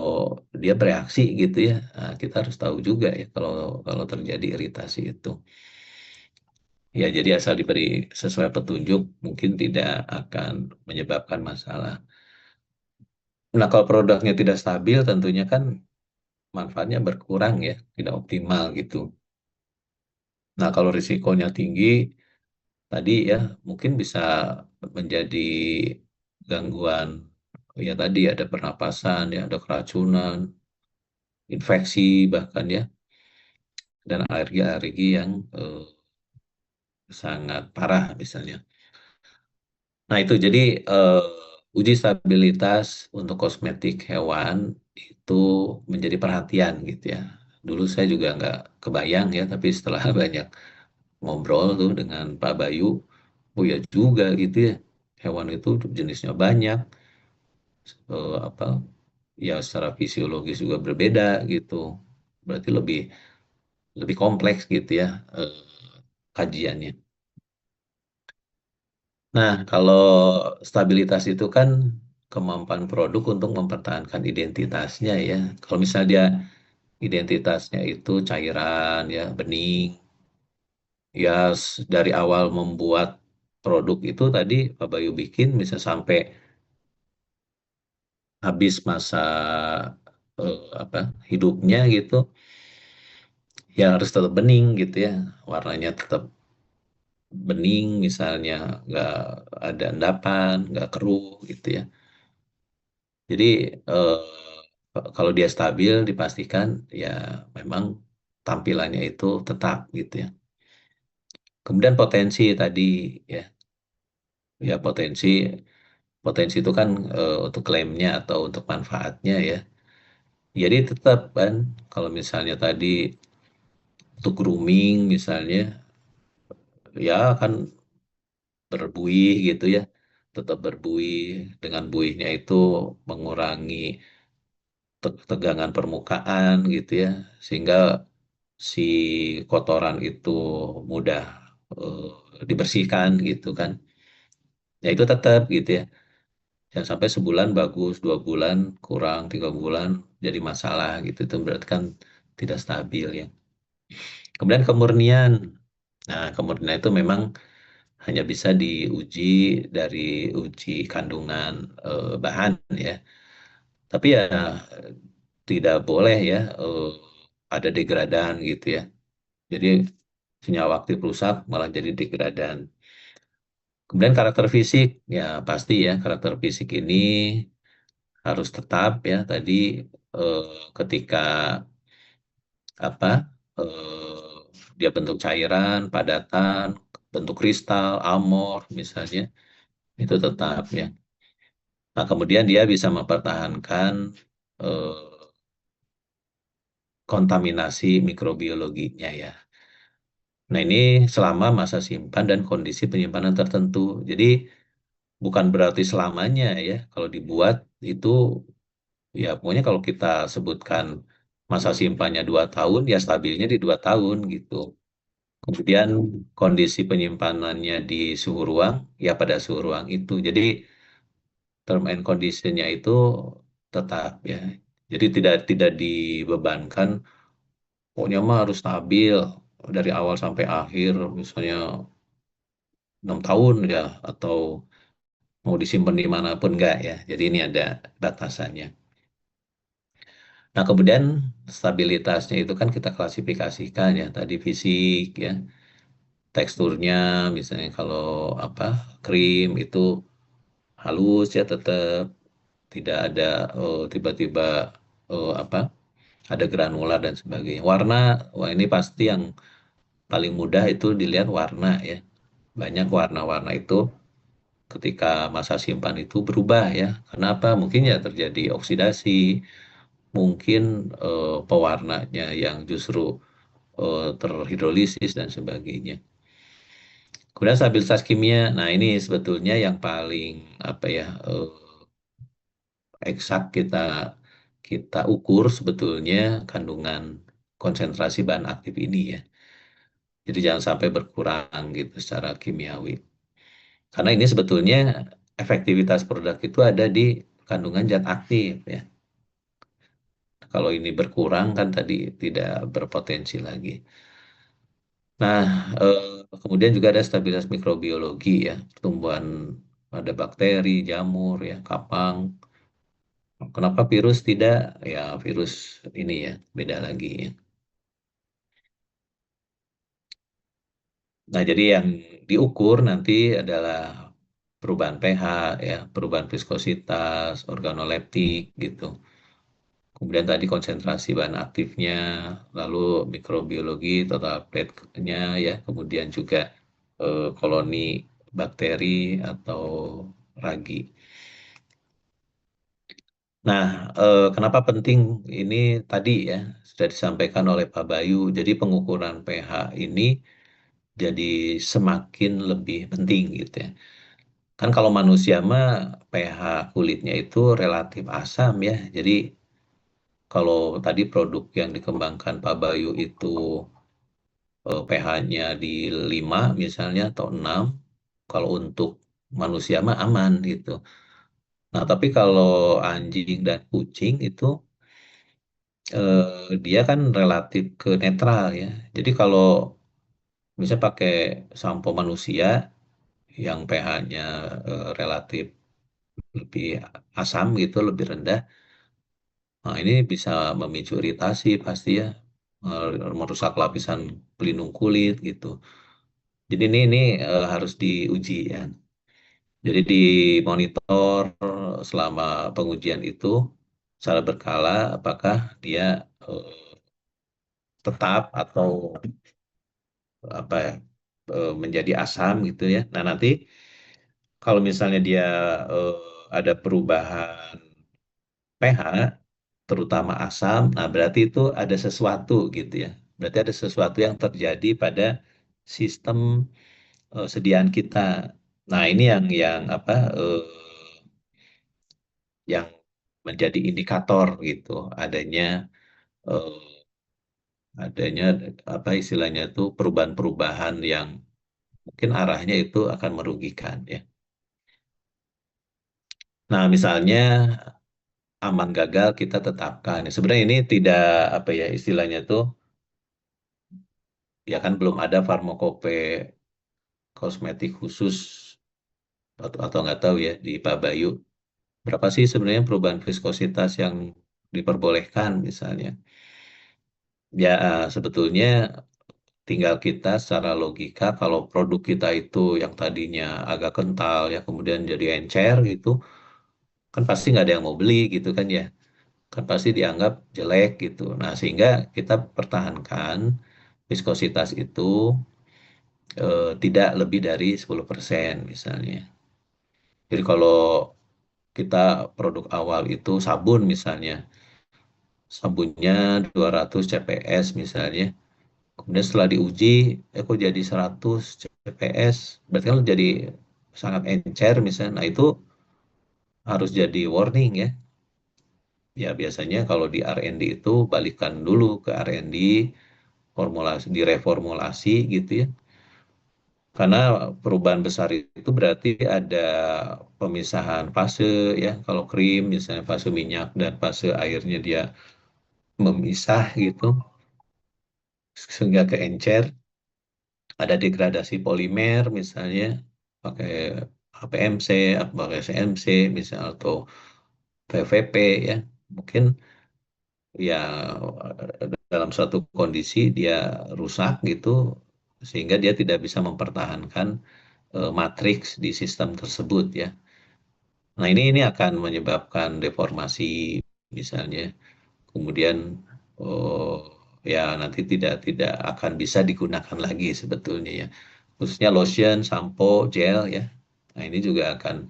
dia bereaksi gitu ya. Nah, kita harus tahu juga ya kalau kalau terjadi iritasi itu. Ya, jadi asal diberi sesuai petunjuk mungkin tidak akan menyebabkan masalah. Nah, kalau produknya tidak stabil tentunya kan manfaatnya berkurang ya, tidak optimal gitu. Nah, kalau risikonya tinggi tadi ya mungkin bisa menjadi gangguan ya tadi ada pernapasan ya, ada keracunan, infeksi bahkan ya dan alergi-alergi yang sangat parah misalnya. Nah itu jadi uji stabilitas untuk kosmetik hewan itu menjadi perhatian gitu ya. Dulu saya juga nggak kebayang ya, tapi setelah banyak ngobrol tuh dengan Pak Bayu, oh ya juga gitu ya, hewan itu jenisnya banyak, apa ya secara fisiologis juga berbeda gitu. Berarti lebih lebih kompleks gitu ya kajiannya. Nah, kalau stabilitas itu kan kemampuan produk untuk mempertahankan identitasnya ya. Kalau misalnya dia identitasnya itu cairan ya, bening, ya dari awal membuat produk itu tadi Pak Bayu bikin bisa sampai habis masa apa hidupnya gitu, ya harus tetap bening gitu ya, warnanya tetap bening misalnya, nggak ada endapan, nggak keruh gitu ya. Jadi eh, kalau dia stabil dipastikan ya memang tampilannya itu tetap gitu ya. Kemudian potensi tadi ya, ya potensi potensi itu kan untuk klaimnya atau untuk manfaatnya ya. Jadi tetap kan kalau misalnya tadi untuk grooming misalnya ya kan berbuih gitu ya, tetap berbuih dengan buihnya itu mengurangi tegangan permukaan gitu ya, sehingga si kotoran itu mudah eh, dibersihkan gitu kan. Ya itu tetap gitu ya. Jangan sampai sebulan bagus, 2 bulan kurang, 3 bulan jadi masalah gitu. Itu berarti kan tidak stabil ya. Kemudian kemurnian. Nah, kemurnian itu memang hanya bisa diuji dari uji kandungan bahan ya. Tapi ya tidak boleh ya ada degradan gitu ya. Jadi senyawa aktif rusak malah jadi degradan. Kemudian karakter fisik, ya pasti ya karakter fisik ini harus tetap ya tadi eh, ketika apa eh, dia bentuk cairan, padatan, bentuk kristal, amor misalnya itu tetap ya. Nah, kemudian dia bisa mempertahankan eh, kontaminasi mikrobiologinya ya. Nah, ini selama masa simpan dan kondisi penyimpanan tertentu. Jadi bukan berarti selamanya ya. Kalau dibuat itu ya pokoknya kalau kita sebutkan masa simpannya 2 tahun, ya stabilnya di 2 tahun gitu. Kemudian kondisi penyimpanannya di suhu ruang, ya pada suhu ruang itu. Jadi term and conditionnya itu tetap ya. Jadi tidak tidak dibebankan, pokoknya mah harus stabil dari awal sampai akhir, misalnya 6 tahun ya, atau mau disimpan dimanapun enggak ya. Jadi ini ada batasannya. Nah, kemudian stabilitasnya itu kan kita klasifikasikan ya, tadi fisik ya, teksturnya misalnya kalau apa krim itu halus ya tetap tidak ada tiba-tiba apa ada granular dan sebagainya. Warna, wah ini pasti yang paling mudah itu dilihat warna ya. Banyak warna-warna itu ketika masa simpan itu berubah ya. Kenapa? Mungkin ya terjadi oksidasi, mungkin pewarnanya yang justru terhidrolisis dan sebagainya. Kemudian stabilitas kimia, nah ini sebetulnya yang paling apa ya eksak kita kita ukur sebetulnya kandungan konsentrasi bahan aktif ini ya. Jadi jangan sampai berkurang gitu secara kimiawi. Karena ini sebetulnya efektivitas produk itu ada di kandungan zat aktif ya. Kalau ini berkurang kan tadi tidak berpotensi lagi. Nah, kemudian juga ada stabilitas mikrobiologi ya, pertumbuhan pada bakteri, jamur ya, kapang. Kenapa virus tidak? Ya, virus ini ya, beda lagi ya. Nah, jadi yang diukur nanti adalah perubahan pH ya, perubahan viskositas, organoleptik gitu. Kemudian tadi konsentrasi bahan aktifnya, lalu mikrobiologi total plate-nya ya, kemudian juga koloni bakteri atau ragi. Nah, kenapa penting ini tadi ya sudah disampaikan oleh Pak Bayu. Jadi pengukuran pH ini jadi semakin lebih penting gitu ya. Kan kalau manusia mah pH kulitnya itu relatif asam ya. Jadi kalau tadi produk yang dikembangkan Pak Bayu itu pH-nya di 5 misalnya atau 6, kalau untuk manusia mah aman gitu. Nah, tapi kalau anjing dan kucing itu dia kan relatif ke netral ya. Jadi kalau misalnya pakai sampo manusia yang pH-nya relatif lebih asam gitu, lebih rendah, nah ini bisa memicu iritasi pasti ya, merusak lapisan pelindung kulit gitu. Jadi ini harus diuji ya. Jadi dimonitor selama pengujian itu secara berkala apakah dia tetap atau apa ya menjadi asam gitu ya. Nah nanti kalau misalnya dia eh, ada perubahan pH terutama asam, nah berarti itu ada sesuatu gitu ya. Berarti ada sesuatu yang terjadi pada sistem sediaan kita. Nah ini yang apa yang menjadi indikator gitu eh, adanya apa istilahnya itu perubahan-perubahan yang mungkin arahnya itu akan merugikan ya. Nah, misalnya aman gagal kita tetapkan. Sebenarnya ini tidak apa ya istilahnya tuh ya kan belum ada farmakope kosmetik khusus atau nggak tahu ya di Pak Bayu. Berapa sih sebenarnya perubahan viskositas yang diperbolehkan misalnya? Ya sebetulnya tinggal kita secara logika kalau produk kita itu yang tadinya agak kental ya kemudian jadi encer gitu, kan pasti nggak ada yang mau beli gitu kan ya. Kan pasti dianggap jelek gitu. Nah, sehingga kita pertahankan viskositas itu tidak lebih dari 10% misalnya. Jadi kalau kita produk awal itu sabun misalnya, sabunnya 200 CPS misalnya, kemudian setelah diuji, kok jadi 100 CPS, berarti kan jadi sangat encer misalnya. Nah, itu harus jadi warning ya. Ya biasanya kalau di R&D itu balikan dulu ke R&D, formulasi, direformulasi gitu ya. Karena perubahan besar itu berarti ada pemisahan fase ya. Kalau krim misalnya fase minyak dan fase airnya dia memisah gitu sehingga ke encer. Ada degradasi polimer misalnya pakai HPMC, pakai CMC misalnya atau PVP ya. Mungkin ya dalam suatu kondisi dia rusak gitu sehingga dia tidak bisa mempertahankan matriks di sistem tersebut ya. Nah, ini akan menyebabkan deformasi misalnya. Kemudian oh, ya nanti tidak akan bisa digunakan lagi sebetulnya ya. Khususnya lotion, sampo, gel ya. Nah, ini juga akan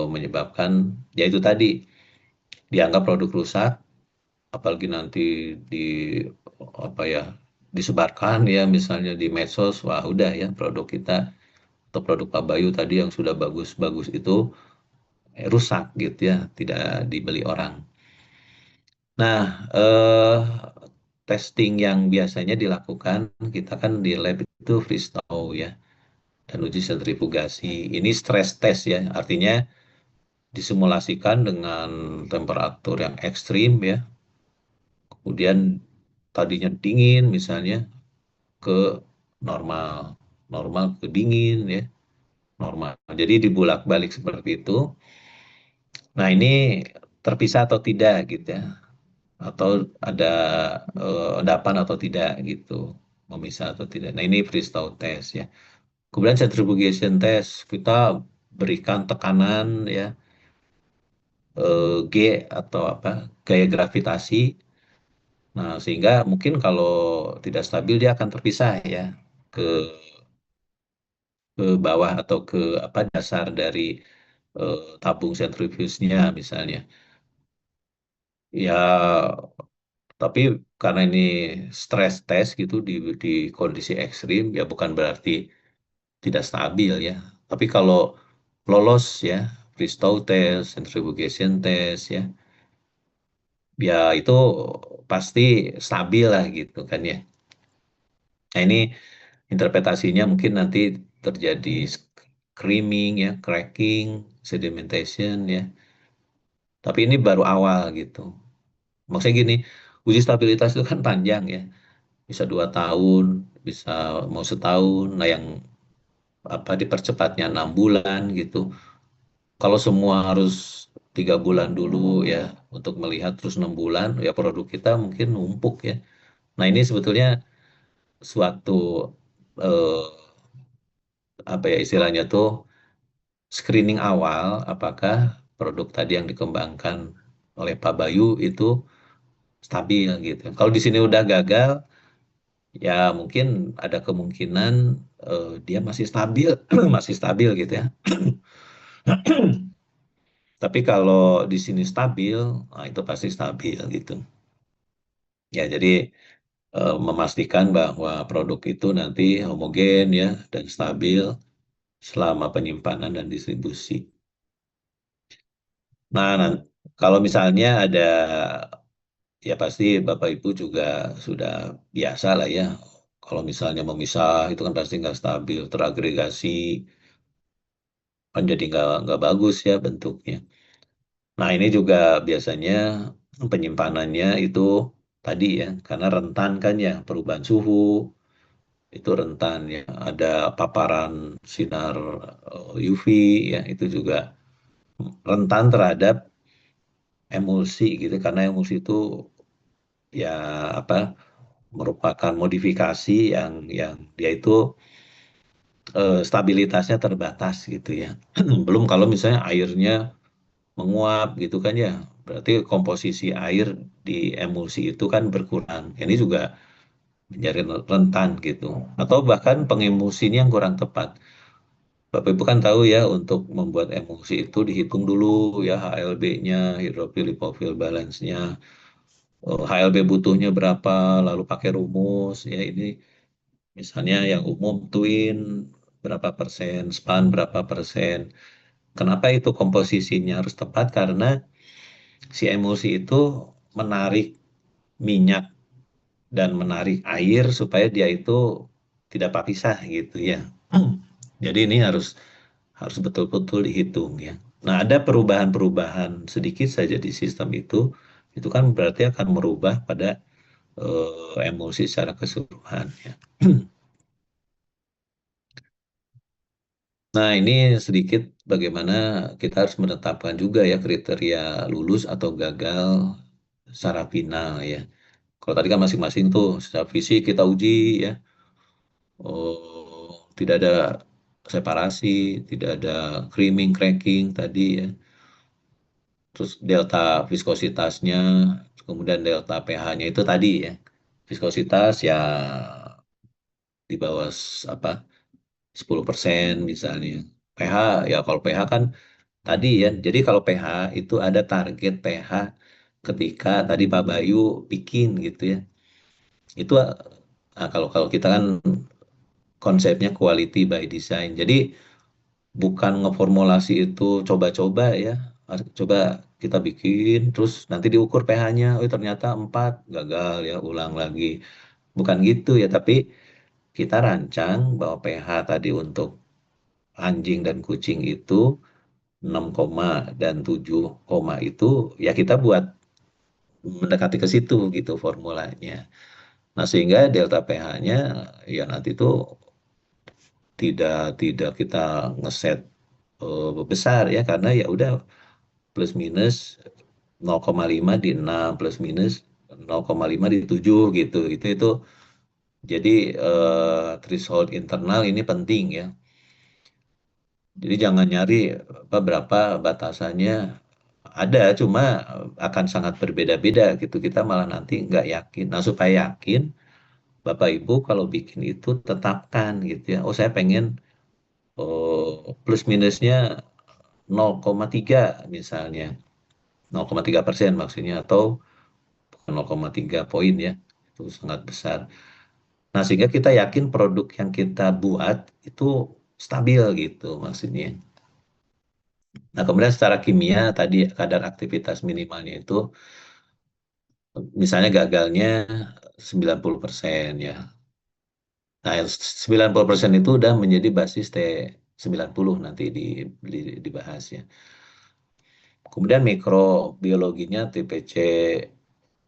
menyebabkan ya itu tadi dianggap produk rusak apalagi nanti di apa ya disebarkan ya misalnya di medsos wah udah ya produk kita atau produk Pak Bayu tadi yang sudah bagus-bagus itu rusak gitu ya, tidak dibeli orang. Nah, testing yang biasanya dilakukan kita kan di lab itu freestyle ya dan uji sentrifugasi. Ini stress test ya, artinya disimulasikan dengan temperatur yang ekstrim ya. Kemudian tadinya dingin misalnya ke normal, normal ke dingin ya, normal. Jadi dibulak-balik seperti itu. Nah, ini terpisah atau tidak gitu ya. Atau ada endapan atau tidak gitu, memisah atau tidak. Nah, ini freestyle test ya. Kemudian centrifugation test, kita berikan tekanan ya, G atau apa, gaya gravitasi. Nah, sehingga mungkin kalau tidak stabil dia akan terpisah ya ke ke bawah atau ke apa dasar dari tabung sentrifugenya misalnya. Ya, tapi karena ini stress test gitu di kondisi ekstrim ya bukan berarti tidak stabil ya. Tapi kalau lolos ya freestyle test, centrifugation test ya, ya itu pasti stabil lah gitu kan ya. Nah ini interpretasinya mungkin nanti terjadi screaming ya, cracking, sedimentation ya. Tapi ini baru awal gitu. Maksudnya gini, uji stabilitas itu kan panjang ya. Bisa 2 tahun, bisa mau setahun. Nah yang apa dipercepatnya 6 bulan gitu. Kalau semua harus 3 bulan dulu ya untuk melihat terus 6 bulan, ya produk kita mungkin numpuk ya. Nah ini sebetulnya suatu eh, apa ya istilahnya tuh screening awal apakah produk tadi yang dikembangkan oleh Pak Bayu itu stabil gitu. Kalau di sini udah gagal, ya mungkin ada kemungkinan dia masih stabil, masih stabil gitu ya. Tapi kalau di sini stabil, nah itu pasti stabil gitu. Ya, jadi memastikan bahwa produk itu nanti homogen ya dan stabil selama penyimpanan dan distribusi. Nah, kalau misalnya ada ya pasti Bapak Ibu juga sudah biasa lah ya. Kalau misalnya memisah itu kan pasti nggak stabil, teragregasi, kan jadi nggak bagus ya bentuknya. Nah, ini juga biasanya penyimpanannya itu tadi ya, karena rentan kan ya, perubahan suhu itu rentan ya, ada paparan sinar UV ya, itu juga rentan terhadap emulsi gitu, karena emulsi itu ya apa merupakan modifikasi yang dia itu stabilitasnya terbatas gitu ya. Belum kalau misalnya airnya menguap gitu kan ya, berarti komposisi air di emulsi itu kan berkurang. Ini juga menjadi rentan gitu. Atau bahkan pengemulsinya yang kurang tepat. Bapak Ibu kan tahu ya, untuk membuat emulsi itu dihitung dulu ya HLB-nya, hidrofil lipofil balance-nya, HLB butuhnya berapa, lalu pakai rumus ya ini misalnya yang umum twin berapa persen, span berapa persen. Kenapa itu komposisinya harus tepat? Karena si emulsi itu menarik minyak dan menarik air supaya dia itu tidak berpisah gitu ya. Jadi ini harus harus betul-betul dihitung ya. Nah, ada perubahan-perubahan sedikit saja di sistem itu kan berarti akan merubah pada emulsi secara keseluruhan ya. Nah, ini sedikit bagaimana kita harus menetapkan juga ya kriteria lulus atau gagal secara final ya. Kalau tadi kan masing-masing tuh secara fisik kita uji ya, tidak ada separasi, tidak ada creaming, cracking tadi ya. Terus delta viskositasnya, kemudian delta pH-nya itu tadi ya. Viskositas ya di bawah apa 10% misalnya. pH ya kalau pH kan tadi ya. Jadi kalau pH itu ada target pH ketika tadi Pak Bayu bikin gitu ya. Itu kalau kalau kita kan konsepnya quality by design. Jadi bukan ngeformulasi itu coba-coba ya. Coba kita bikin terus nanti diukur pH-nya. Oh ternyata 4 gagal ya ulang lagi. Bukan gitu ya, tapi kita rancang bahwa pH tadi untuk anjing dan kucing itu 6 koma dan 7 koma itu ya kita buat mendekati ke situ gitu formulanya. Nah, sehingga delta pH-nya ya nanti itu tidak kita ngeset besar ya karena ya udah plus minus 0,5 di 6 plus minus 0,5 di 7 gitu. Itu jadi threshold internal ini penting ya. Jadi jangan nyari berapa batasannya ada, cuma akan sangat berbeda-beda gitu. Kita malah nanti nggak yakin. Nah, supaya yakin, Bapak Ibu kalau bikin itu tetapkan gitu ya. Oh, saya pengen plus minusnya 0,3 misalnya. 0,3% maksudnya, atau 0,3 poin ya. Itu sangat besar. Nah, sehingga kita yakin produk yang kita buat itu stabil gitu maksudnya. Nah, kemudian secara kimia tadi kadar aktivitas minimalnya itu misalnya gagalnya 90% ya. Nah, 90% itu udah menjadi basis T90 nanti dibahas ya. Kemudian mikrobiologinya TPC,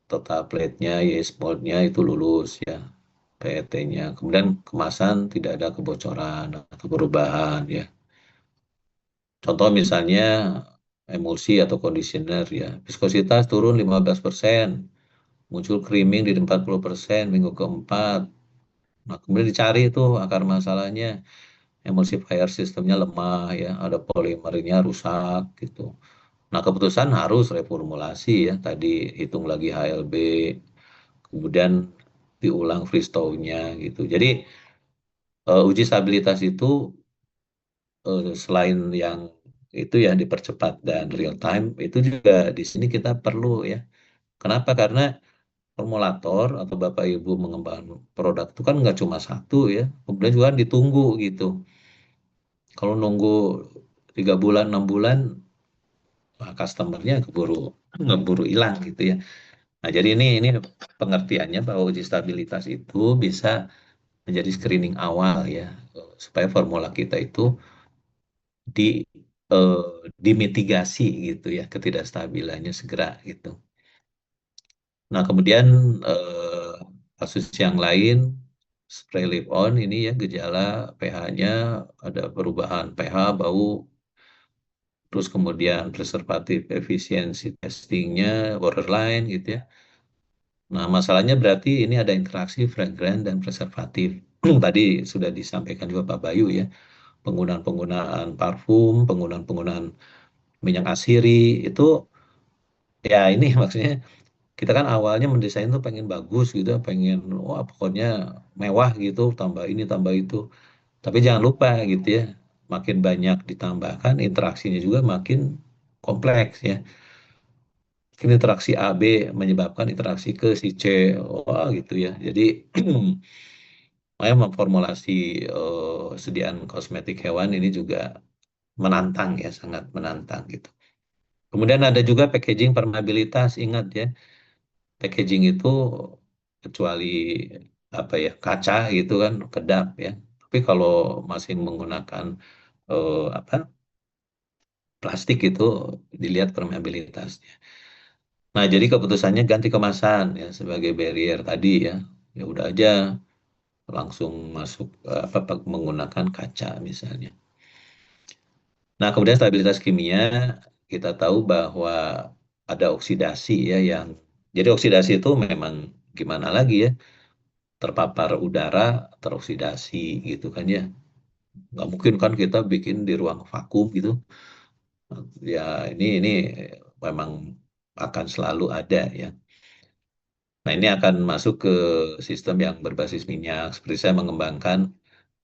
total plate-nya, yeast mold-nya itu lulus ya, PET-nya. Kemudian kemasan tidak ada kebocoran atau perubahan ya. Contoh misalnya emulsi atau conditioner ya. Viskositas turun 15%, muncul creaming di 40% minggu keempat. Nah, kemudian dicari itu akar masalahnya, emulsifier sistemnya lemah ya, ada polimernya rusak gitu. Nah, keputusan harus reformulasi ya, tadi hitung lagi HLB, kemudian diulang freeze-thaw-nya gitu. Jadi uji stabilitas itu selain yang itu ya dipercepat dan real time, itu juga di sini kita perlu ya. Kenapa? Karena formulator atau Bapak Ibu mengembangkan produk itu kan nggak cuma satu ya, kemudian juga ditunggu gitu. Kalau nunggu 3 bulan, 6 bulan, customernya keburu hilang gitu ya. Nah, jadi ini pengertiannya bahwa uji stabilitas itu bisa menjadi screening awal ya, supaya formula kita itu di eh, dimitigasi gitu ya ketidakstabilannya segera gitu. Nah, kemudian eh, kasus yang lain spray leave on ini ya gejala pH-nya ada perubahan pH, bau, terus kemudian preservatif efisiensi testingnya borderline gitu ya. Nah, masalahnya berarti ini ada interaksi fragrant dan preservatif. Tadi sudah disampaikan juga Pak Bayu ya, penggunaan-penggunaan parfum, penggunaan-penggunaan minyak asiri itu ya ini maksudnya kita kan awalnya mendesain tuh pengen bagus gitu, pengen wah pokoknya mewah gitu, tambah ini tambah itu. Tapi jangan lupa gitu ya, makin banyak ditambahkan interaksinya juga makin kompleks ya. Mungkin interaksi A B menyebabkan interaksi ke si C, wah gitu ya. Jadi makanya memformulasi sediaan kosmetik hewan ini juga menantang ya, sangat menantang gitu. Kemudian ada juga packaging permeabilitas, ingat ya, packaging itu kecuali apa ya kaca gitu kan kedap ya. Tapi kalau masih menggunakan apa plastik itu dilihat permeabilitasnya. Nah, jadi keputusannya ganti kemasan ya sebagai barrier tadi ya. Ya udah aja langsung masuk menggunakan kaca misalnya. Nah, kemudian stabilitas kimia kita tahu bahwa ada oksidasi ya yang jadi oksidasi itu memang gimana lagi ya terpapar udara teroksidasi gitu kan ya. Nggak mungkin kan kita bikin di ruang vakum gitu. Ya ini memang akan selalu ada ya. Nah, ini akan masuk ke sistem yang berbasis minyak. Seperti saya mengembangkan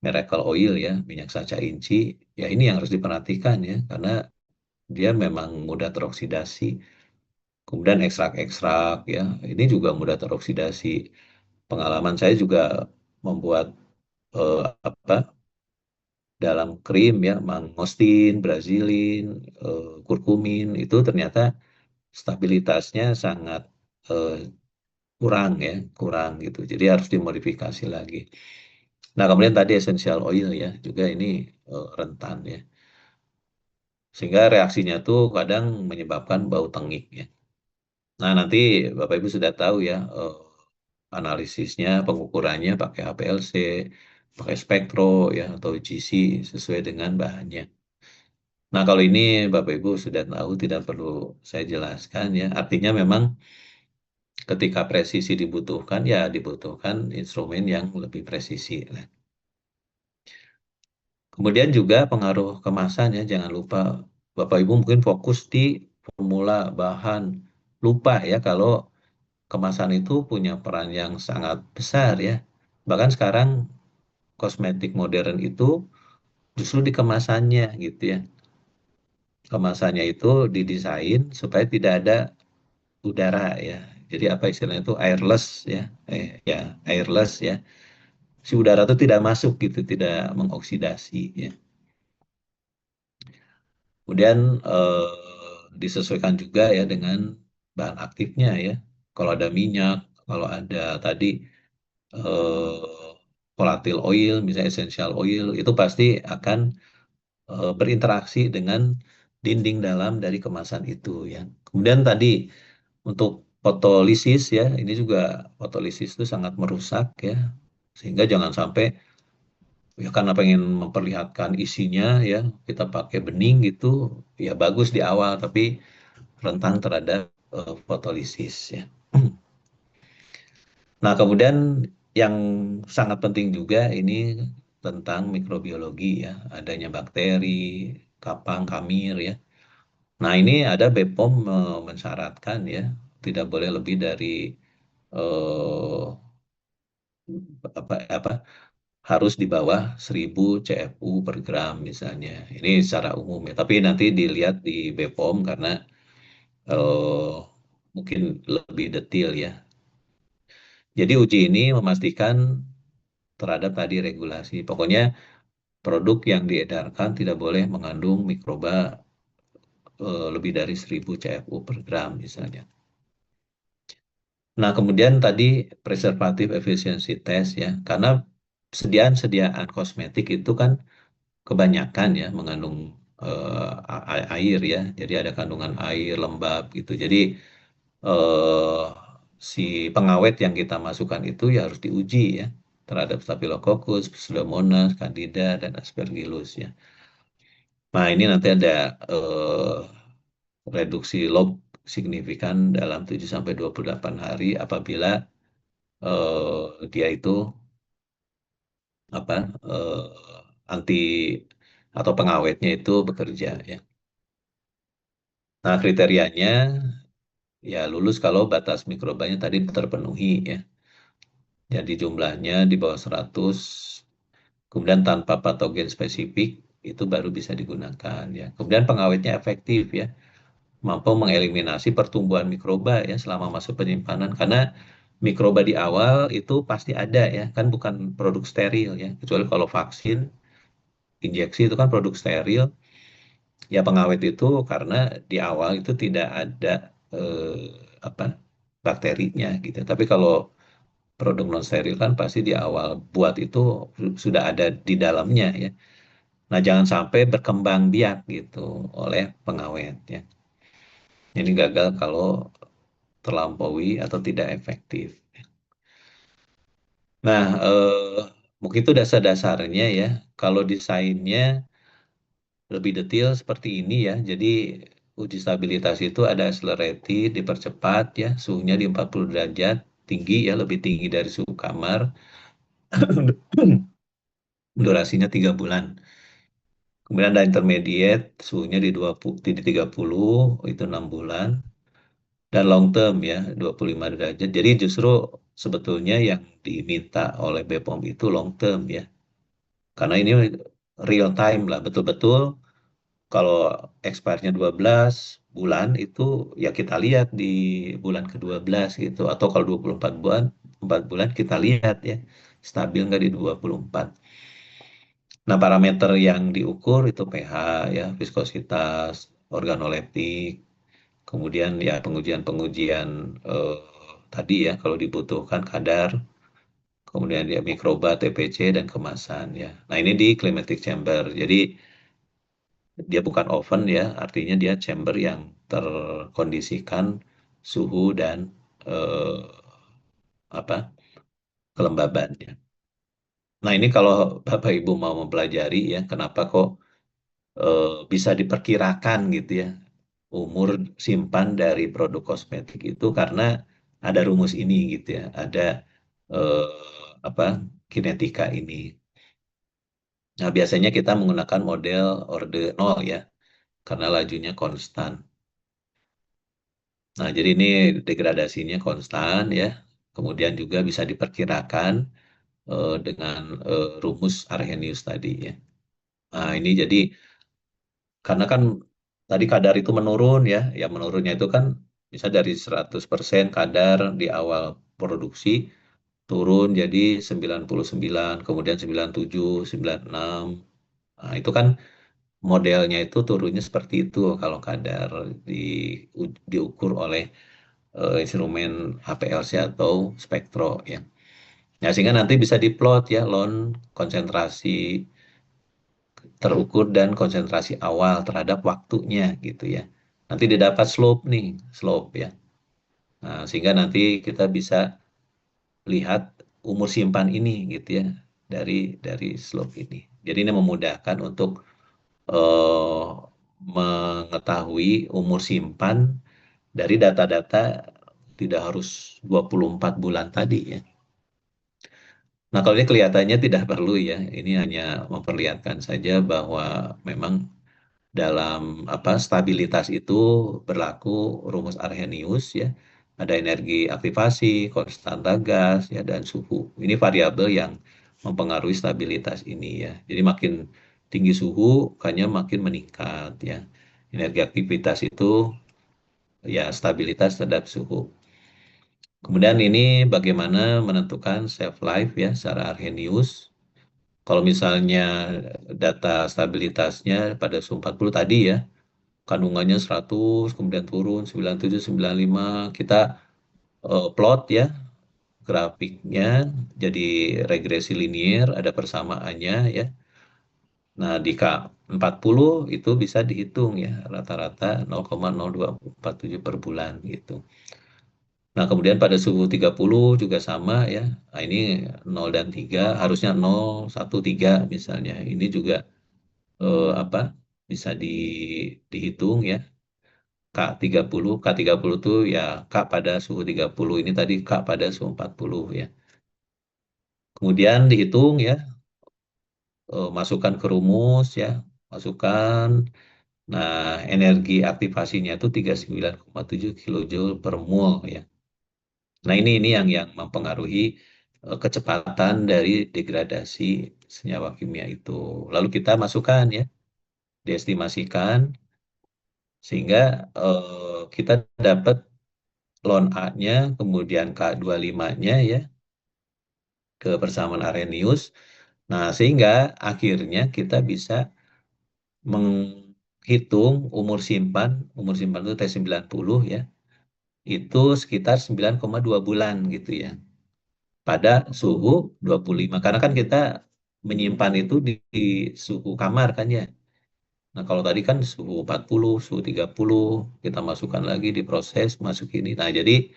Miracle Oil ya, minyak saca inci. Ya ini yang harus diperhatikan ya, karena dia memang mudah teroksidasi. Kemudian ekstrak-ekstrak ya, ini juga mudah teroksidasi. Pengalaman saya juga membuat apa dalam krim ya, mangostin, brazilin, kurkumin itu ternyata stabilitasnya sangat eh, kurang ya, kurang gitu. Jadi harus dimodifikasi lagi. Nah, kemudian tadi essential oil ya, juga ini rentan ya. Sehingga reaksinya tuh kadang menyebabkan bau tengik ya. Nah, nanti Bapak Ibu sudah tahu ya, analisisnya, pengukurannya pakai HPLC, pakai spektro ya, atau GC sesuai dengan bahannya. Nah, kalau ini Bapak Ibu sudah tahu, tidak perlu saya jelaskan ya. Artinya memang ketika presisi dibutuhkan, ya dibutuhkan instrumen yang lebih presisi. Nah, kemudian juga pengaruh kemasan ya, jangan lupa Bapak Ibu mungkin fokus di formula bahan, lupa ya kalau kemasan itu punya peran yang sangat besar ya. Bahkan sekarang kosmetik modern itu justru di kemasannya gitu ya. Kemasannya itu didesain supaya tidak ada udara ya. Jadi apa istilahnya itu airless ya. Ya, airless ya. Si udara itu tidak masuk gitu, tidak mengoksidasi ya. Kemudian disesuaikan juga ya dengan bahan aktifnya ya. Kalau ada minyak, kalau ada tadi volatile oil, misalnya essential oil, itu pasti akan berinteraksi dengan dinding dalam dari kemasan itu ya. Kemudian tadi untuk fotolisis ya, ini juga fotolisis itu sangat merusak ya. Sehingga jangan sampai ya karena pengen memperlihatkan isinya ya, kita pakai bening gitu, ya bagus di awal tapi rentan terhadap fotolisis ya. Nah, kemudian yang sangat penting juga ini tentang mikrobiologi ya, adanya bakteri, kapang, kamir ya. Nah, ini ada BPOM mensyaratkan ya, tidak boleh lebih dari eh, apa harus di bawah 1000 CFU per gram misalnya. Ini secara umum ya, tapi nanti dilihat di BPOM karena eh, mungkin lebih detail ya. Jadi uji ini memastikan terhadap tadi regulasi. Pokoknya produk yang diedarkan tidak boleh mengandung mikroba lebih dari 1000 CFU per gram misalnya. Nah, kemudian tadi preservative efficiency test ya, karena sediaan-sediaan kosmetik itu kan kebanyakan ya mengandung air ya. Jadi ada kandungan air lembab gitu. Jadi eh, si pengawet yang kita masukkan itu ya harus diuji ya terhadap Staphylococcus, Pseudomonas, Candida dan Aspergillus ya. Nah, ini nanti ada reduksi log signifikan dalam 7 sampai 28 hari apabila dia itu apa anti atau pengawetnya itu bekerja ya. Nah, kriterianya ya lulus kalau batas mikrobanya tadi terpenuhi ya. Jadi jumlahnya di bawah 100, kemudian tanpa patogen spesifik itu baru bisa digunakan ya. Kemudian pengawetnya efektif ya, mampu mengeliminasi pertumbuhan mikroba ya selama masa penyimpanan karena mikroba di awal itu pasti ada ya, kan bukan produk steril ya. Kecuali kalau vaksin, injeksi itu kan produk steril. Ya pengawet itu karena di awal itu tidak ada apa bakterinya gitu. Tapi kalau produk non steril kan pasti di awal buat itu sudah ada di dalamnya ya. Nah, jangan sampai berkembang biak gitu oleh pengawet ya. Ini gagal kalau terlampaui atau tidak efektif. Nah, mungkin itu dasar-dasarnya ya. Kalau desainnya lebih detail seperti ini ya. Jadi uji stabilitas itu ada accelerated, dipercepat ya, suhunya di 40 derajat, tinggi ya, lebih tinggi dari suhu kamar. Durasinya 3 bulan. Kemudian ada intermediate, suhunya di 20, di 30, itu 6 bulan. Dan long term ya, 25 derajat. Jadi justru sebetulnya yang diminta oleh BPOM itu long term ya. Karena ini real time lah, betul-betul kalau expirednya 12 bulan itu ya kita lihat di bulan ke-12 gitu. Atau kalau 24 bulan, 4 bulan kita lihat ya, stabil nggak di 24. Nah, parameter yang diukur itu pH ya, viskositas, organoleptik, kemudian ya pengujian-pengujian tadi ya kalau dibutuhkan kadar, kemudian ya mikroba, TPC dan kemasan ya. Nah, ini di climatic chamber. Jadi dia bukan oven ya, artinya dia chamber yang terkondisikan suhu dan eh, apa kelembabannya. Nah, ini kalau Bapak Ibu mau mempelajari ya, kenapa kok bisa diperkirakan gitu ya umur simpan dari produk kosmetik itu karena ada rumus ini gitu ya, ada eh, apa kinetika ini. Nah, biasanya kita menggunakan model orde 0 ya, karena lajunya konstan. Nah, jadi ini degradasinya konstan ya. Kemudian juga bisa diperkirakan dengan rumus Arrhenius tadi ya. Nah, ini jadi karena kan tadi kadar itu menurun ya, ya menurunnya itu kan bisa dari 100% kadar di awal produksi turun jadi 99, kemudian 97, 96. Nah, itu kan modelnya itu turunnya seperti itu kalau kadar di, diukur oleh instrumen HPLC atau spektro ya. Nah, sehingga nanti bisa diplot ya lon konsentrasi terukur dan konsentrasi awal terhadap waktunya gitu ya. Nanti didapat slope nih, slope ya. Nah, sehingga nanti kita bisa lihat umur simpan ini gitu ya dari slope ini. Jadi ini memudahkan untuk eh, mengetahui umur simpan dari data-data tidak harus 24 bulan tadi ya. Nah, kalau ini kelihatannya tidak perlu ya. Ini hanya memperlihatkan saja bahwa memang dalam apa stabilitas itu berlaku rumus Arrhenius ya. Ada energi aktivasi, konstanta gas ya dan suhu. Ini variabel yang mempengaruhi stabilitas ini ya. Jadi makin tinggi suhu, makanya makin meningkat ya. Energi aktivitas itu ya stabilitas terhadap suhu. Kemudian ini bagaimana menentukan shelf life ya secara Arrhenius. Kalau misalnya data stabilitasnya pada suhu 40 tadi ya, kandungannya 100, kemudian turun 97, 95, kita plot ya grafiknya jadi regresi linier, ada persamaannya ya. Nah, di K40 itu bisa dihitung ya, rata-rata 0,0247 per bulan gitu. Nah, kemudian pada suhu 30 juga sama ya. Nah, ini 0 dan 3 harusnya 0, 1, 3 misalnya. Ini juga apa bisa dihitung ya. K30. K30 itu ya K pada suhu 30. Ini tadi K pada suhu 40 ya. Kemudian dihitung ya, masukkan ke rumus ya, masukkan. Nah, energi aktivasinya itu 39,7 kilojoule per mol ya. Nah, ini yang mempengaruhi kecepatan dari degradasi senyawa kimia itu. Lalu kita masukkan ya, diestimasikan sehingga kita dapat ln A-nya, kemudian K25-nya ya, ke persamaan Arrhenius. Nah, sehingga akhirnya kita bisa menghitung umur simpan itu T90 ya, itu sekitar 9,2 bulan gitu ya, pada suhu 25. Karena kan kita menyimpan itu di suhu kamar kan ya. Nah, kalau tadi kan suhu 40, suhu 30, kita masukkan lagi di proses, masuk ini. Nah, jadi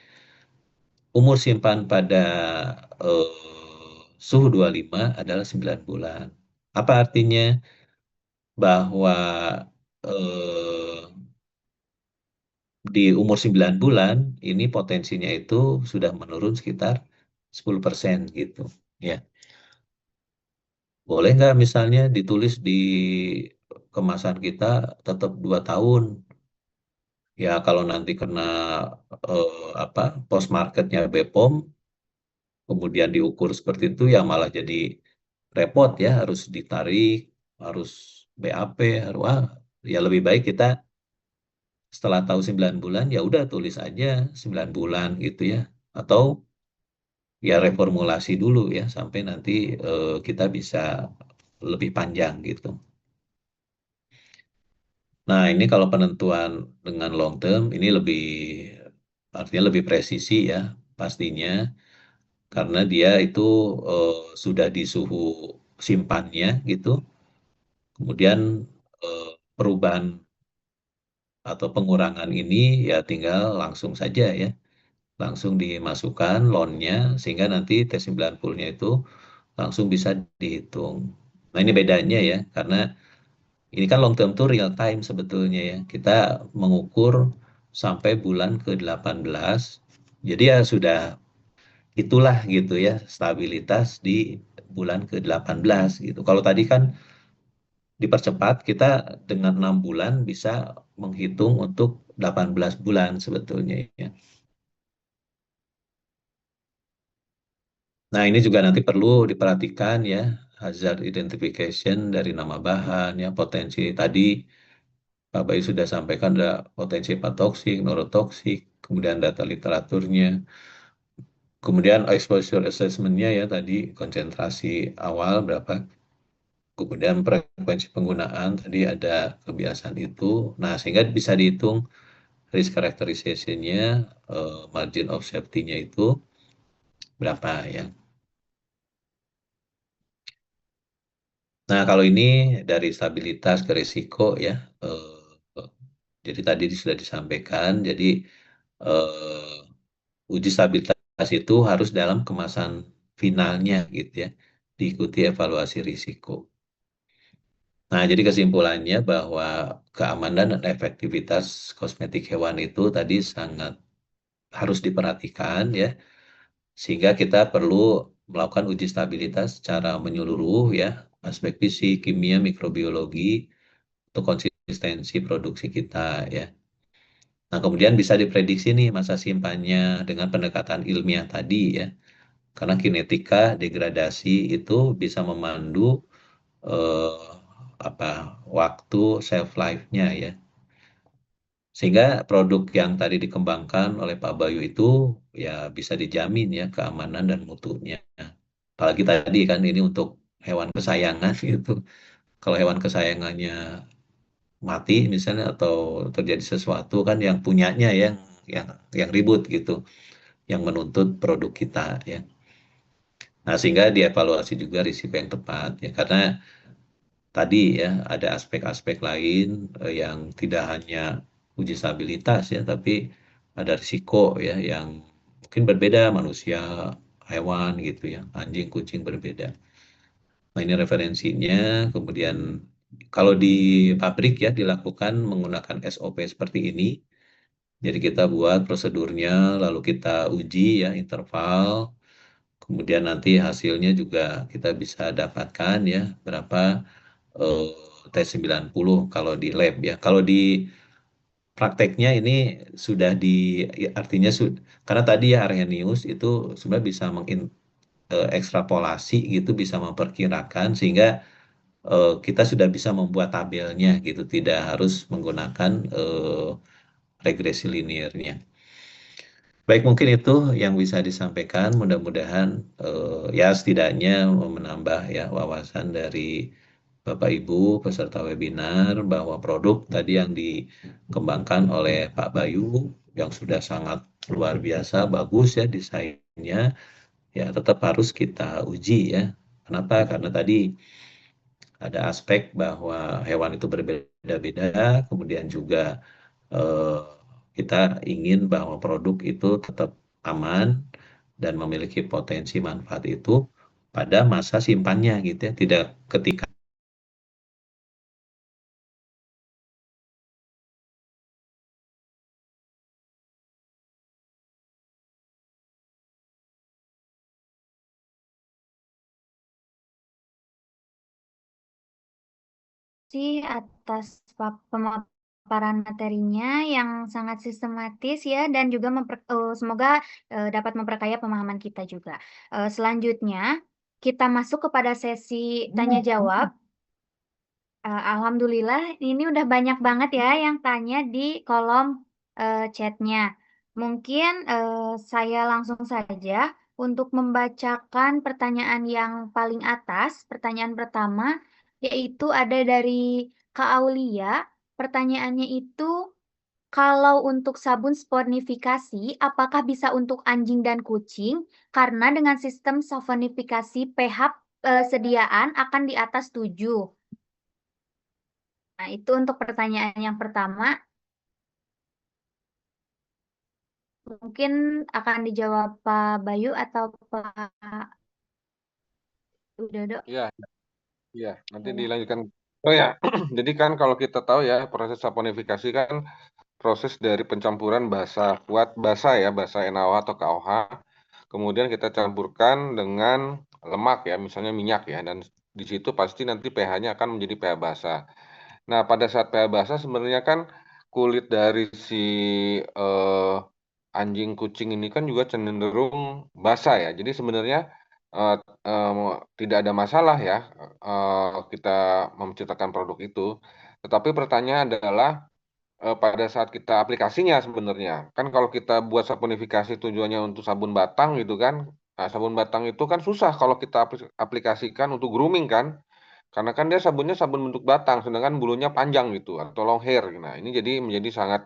umur simpan pada suhu 25 adalah 9 bulan. Apa artinya? Bahwa eh, di umur 9 bulan ini potensinya itu sudah menurun sekitar 10% gitu. Ya, boleh nggak misalnya ditulis di kemasan kita tetap 2 tahun. Ya, kalau nanti kena apa post marketnya BPOM, kemudian diukur seperti itu ya malah jadi repot ya, harus ditarik, harus BAP, harus ya lebih baik kita setelah tahu 9 bulan ya udah tulis aja 9 bulan gitu ya. Atau ya reformulasi dulu ya sampai nanti kita bisa lebih panjang gitu. Nah, ini kalau penentuan dengan long term ini lebih artinya lebih presisi ya pastinya karena dia itu sudah di suhu simpannya gitu. Kemudian perubahan atau pengurangan ini ya tinggal langsung saja ya. Langsung dimasukkan loannya sehingga nanti T90-nya itu langsung bisa dihitung. Nah, ini bedanya ya karena ini kan long term tuh real time sebetulnya ya. Kita mengukur sampai bulan ke-18. Jadi ya sudah itulah gitu ya stabilitas di bulan ke-18 gitu. Kalau tadi kan dipercepat kita dengan 6 bulan bisa menghitung untuk 18 bulan sebetulnya ya. Nah, ini juga nanti perlu diperhatikan ya, hazard identification dari nama bahan ya, potensi tadi Pak Bayu sudah sampaikan ada potensi hepatotoksik, neurotoksik, kemudian data literaturnya, kemudian exposure assessment-nya ya tadi konsentrasi awal berapa, kemudian frekuensi penggunaan tadi ada kebiasaan itu. Nah, sehingga bisa dihitung risk characterization-nya, margin of safety-nya itu berapa ya. Nah, kalau ini dari stabilitas ke risiko ya. Jadi tadi sudah disampaikan, jadi uji stabilitas itu harus dalam kemasan finalnya gitu ya, diikuti evaluasi risiko. Nah, jadi kesimpulannya bahwa keamanan dan efektivitas kosmetik hewan itu tadi sangat harus diperhatikan ya, sehingga kita perlu melakukan uji stabilitas secara menyeluruh ya, aspek fisik, kimia, mikrobiologi, untuk konsistensi produksi kita ya. Nah, kemudian bisa diprediksi nih masa simpannya dengan pendekatan ilmiah tadi ya. Karena kinetika degradasi itu bisa memandu eh, apa waktu shelf life-nya ya. Sehingga produk yang tadi dikembangkan oleh Pak Bayu itu ya bisa dijamin ya keamanan dan mutunya. Apalagi tadi kan ini untuk hewan kesayangan gitu. Kalau hewan kesayangannya mati misalnya atau terjadi sesuatu kan yang punyanya yang yang ribut gitu, yang menuntut produk kita ya. Nah, sehingga dievaluasi juga risiko yang tepat ya karena tadi ya ada aspek-aspek lain yang tidak hanya uji stabilitas ya, tapi ada risiko ya yang mungkin berbeda manusia, hewan gitu ya, anjing, kucing berbeda. Nah, ini referensinya. Kemudian kalau di pabrik ya dilakukan menggunakan SOP seperti ini. Jadi kita buat prosedurnya, lalu kita uji ya interval, kemudian nanti hasilnya juga kita bisa dapatkan ya berapa eh, T90 kalau di lab ya. Kalau di prakteknya ini sudah di ya, artinya karena tadi ya Arrhenius itu sebenarnya bisa ekstrapolasi gitu, bisa memperkirakan sehingga kita sudah bisa membuat tabelnya gitu, tidak harus menggunakan regresi liniernya. Baik, mungkin itu yang bisa disampaikan. Mudah-mudahan ya setidaknya menambah ya wawasan dari Bapak Ibu peserta webinar bahwa produk tadi yang dikembangkan oleh Pak Bayu yang sudah sangat luar biasa bagus ya desainnya, ya tetap harus kita uji ya. Kenapa? Karena tadi ada aspek bahwa hewan itu berbeda-beda, kemudian juga eh, kita ingin bahwa produk itu tetap aman dan memiliki potensi manfaat itu pada masa simpannya gitu ya, tidak ketika.
Sih atas pemaparan materinya yang sangat sistematis ya dan juga semoga dapat memperkaya pemahaman kita juga. Selanjutnya kita masuk kepada sesi tanya jawab. Alhamdulillah ini udah banyak banget ya yang tanya di kolom chatnya. Mungkin saya langsung saja untuk membacakan pertanyaan yang paling atas. Pertanyaan pertama yaitu ada dari Kak Aulia. Pertanyaannya itu, kalau untuk sabun saponifikasi, apakah bisa untuk anjing dan kucing? Karena dengan sistem saponifikasi pH sediaan akan di atas 7. Nah, itu untuk pertanyaan yang pertama. Mungkin akan dijawab Pak Bayu atau Pak Widodo.
Ya, ya, nanti
Ya.
dilanjutkan. Oh ya, jadi kan kalau kita tahu ya proses saponifikasi kan proses dari pencampuran basa kuat basa ya, basa NaOH atau KOH. Kemudian kita campurkan dengan lemak ya, misalnya minyak ya, dan di situ pasti nanti pH-nya akan menjadi pH basa. Nah, pada saat pH basa sebenarnya kan kulit dari si eh, anjing kucing ini kan juga cenderung basah ya. Jadi sebenarnya eh, tidak ada masalah ya kita menciptakan produk itu. Tetapi pertanyaan adalah pada saat kita aplikasinya sebenarnya. Kan kalau kita buat saponifikasi tujuannya untuk sabun batang gitu kan. Nah, sabun batang itu kan susah kalau kita aplikasikan untuk grooming kan. Karena kan dia sabunnya sabun bentuk batang, sedangkan bulunya panjang gitu atau long hair. Nah, ini jadi menjadi sangat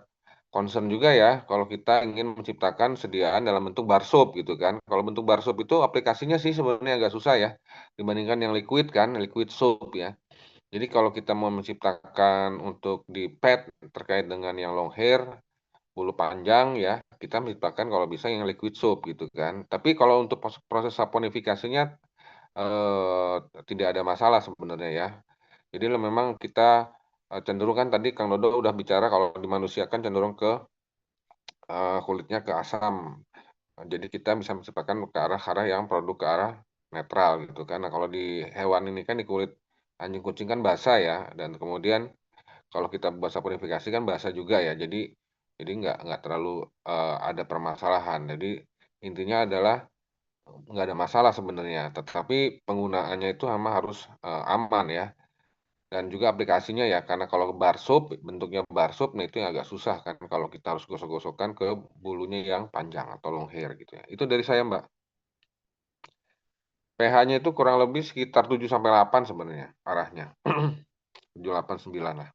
concern juga ya kalau kita ingin menciptakan sediaan dalam bentuk bar soap gitu kan. Kalau bentuk bar soap itu aplikasinya sih sebenarnya agak susah ya dibandingkan yang liquid kan, liquid soap ya. Jadi kalau kita mau menciptakan untuk di pet terkait dengan yang long hair, bulu panjang ya, kita menciptakan kalau bisa yang liquid soap gitu kan. Tapi kalau untuk proses saponifikasinya eh, tidak ada masalah sebenarnya ya. Jadi memang kita cenderung kan tadi Kang Dodo udah bicara kalau di manusia kan cenderung ke kulitnya ke asam. Jadi kita bisa menciptakan ke arah yang produk ke arah netral gitu kan. Nah kalau di hewan ini kan di kulit anjing kucing kan basah ya, dan kemudian kalau kita buat saponifikasi kan basah juga ya. Jadi nggak terlalu ada permasalahan. Jadi intinya adalah nggak ada masalah sebenarnya. Tetapi penggunaannya itu memang harus aman ya. Dan juga aplikasinya ya, karena kalau bar soap, bentuknya bar soap, nah itu yang agak susah kan kalau kita harus gosok-gosokkan ke bulunya yang panjang atau long hair gitu ya. Itu dari saya, Mbak. pH-nya itu kurang lebih sekitar 7 sampai 8 sebenarnya arahnya. 7, 8, 9 lah.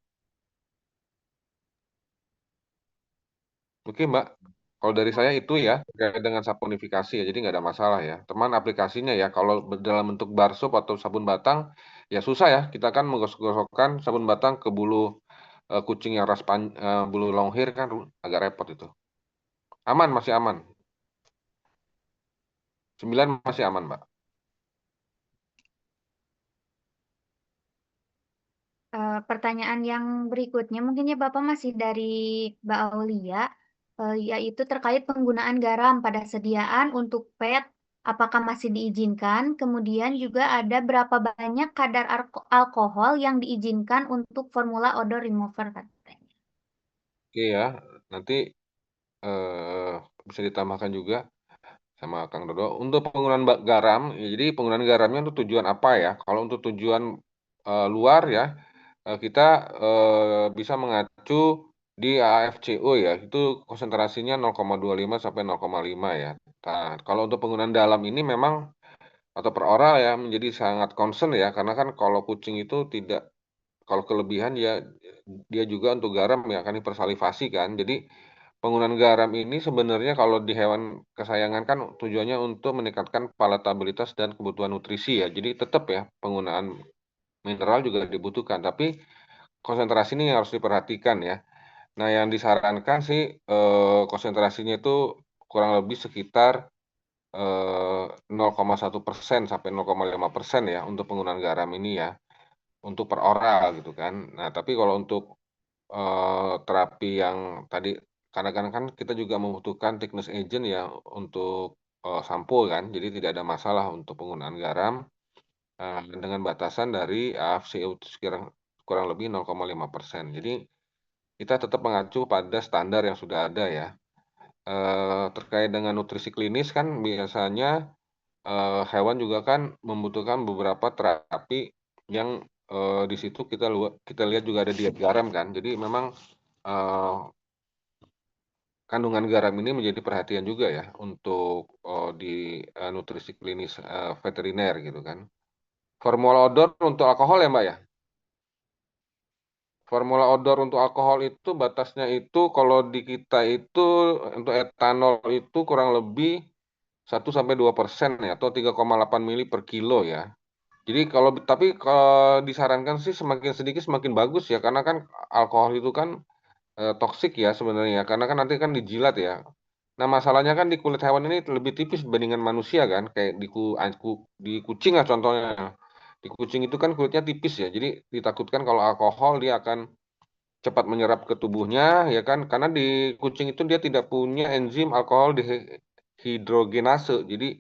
Oke, Mbak. Kalau dari saya itu ya, terkait dengan saponifikasi ya, jadi nggak ada masalah ya. Teman aplikasinya ya, kalau dalam bentuk bar soap atau sabun batang, ya susah ya. Kita kan menggosok-gosokkan sabun batang ke bulu kucing yang bulu long hair kan agak repot itu. Aman, masih aman. 9 masih aman, Mbak.
Pertanyaan yang berikutnya mungkin ya Bapak masih dari Mbak Aulia. yaitu terkait penggunaan garam pada sediaan untuk PET, apakah masih diizinkan, kemudian juga ada berapa banyak kadar alkohol yang diizinkan untuk formula odor remover katanya.
Oke ya, nanti eh, bisa ditambahkan juga sama Kang Dodo. Untuk penggunaan garam, ya, jadi penggunaan garamnya untuk tujuan apa ya? Kalau untuk tujuan luar ya, kita bisa mengacu di AFCO ya, itu konsentrasinya 0,25 sampai 0,5 ya. Nah, kalau untuk penggunaan dalam ini memang atau per oral ya menjadi sangat concern ya, karena kan kalau kucing itu tidak, kalau kelebihan ya dia juga untuk garam ya akan hipersalivasi kan. Jadi penggunaan garam ini sebenarnya kalau di hewan kesayangan kan tujuannya untuk meningkatkan palatabilitas dan kebutuhan nutrisi ya. Jadi tetap ya penggunaan mineral juga dibutuhkan, tapi konsentrasi ini yang harus diperhatikan ya. Nah, yang disarankan sih konsentrasinya itu kurang lebih sekitar 0,1% sampai 0,5% ya untuk penggunaan garam ini ya, untuk per oral gitu kan. Nah, tapi kalau untuk terapi yang tadi, kadang-kadang kan kita juga membutuhkan thickness agent ya untuk sampo kan, jadi tidak ada masalah untuk penggunaan garam dengan batasan dari AFCO itu sekarang kurang lebih 0,5%. Jadi kita tetap mengacu pada standar yang sudah ada ya. Terkait dengan nutrisi klinis kan biasanya hewan juga kan membutuhkan beberapa terapi yang di situ kita lihat juga ada diet garam kan. Jadi memang eh, kandungan garam ini menjadi perhatian juga ya untuk di nutrisi klinis veteriner gitu kan. Formula odor untuk alkohol ya Mbak ya? Formula odor untuk alkohol itu batasnya itu kalau di kita itu untuk etanol itu kurang lebih 1 sampai 2% ya, atau 3,8 mili per kilo ya. Jadi kalau tapi kalau disarankan sih semakin sedikit semakin bagus ya, karena kan alkohol itu kan toksik ya sebenarnya, karena kan nanti kan dijilat ya. Nah, masalahnya kan di kulit hewan ini lebih tipis dibandingkan manusia kan, kayak di kucing lah contohnya. Di kucing itu kan kulitnya tipis ya, jadi ditakutkan kalau alkohol dia akan cepat menyerap ke tubuhnya ya kan, karena di kucing itu dia tidak punya enzim alkohol dihidrogenase. Jadi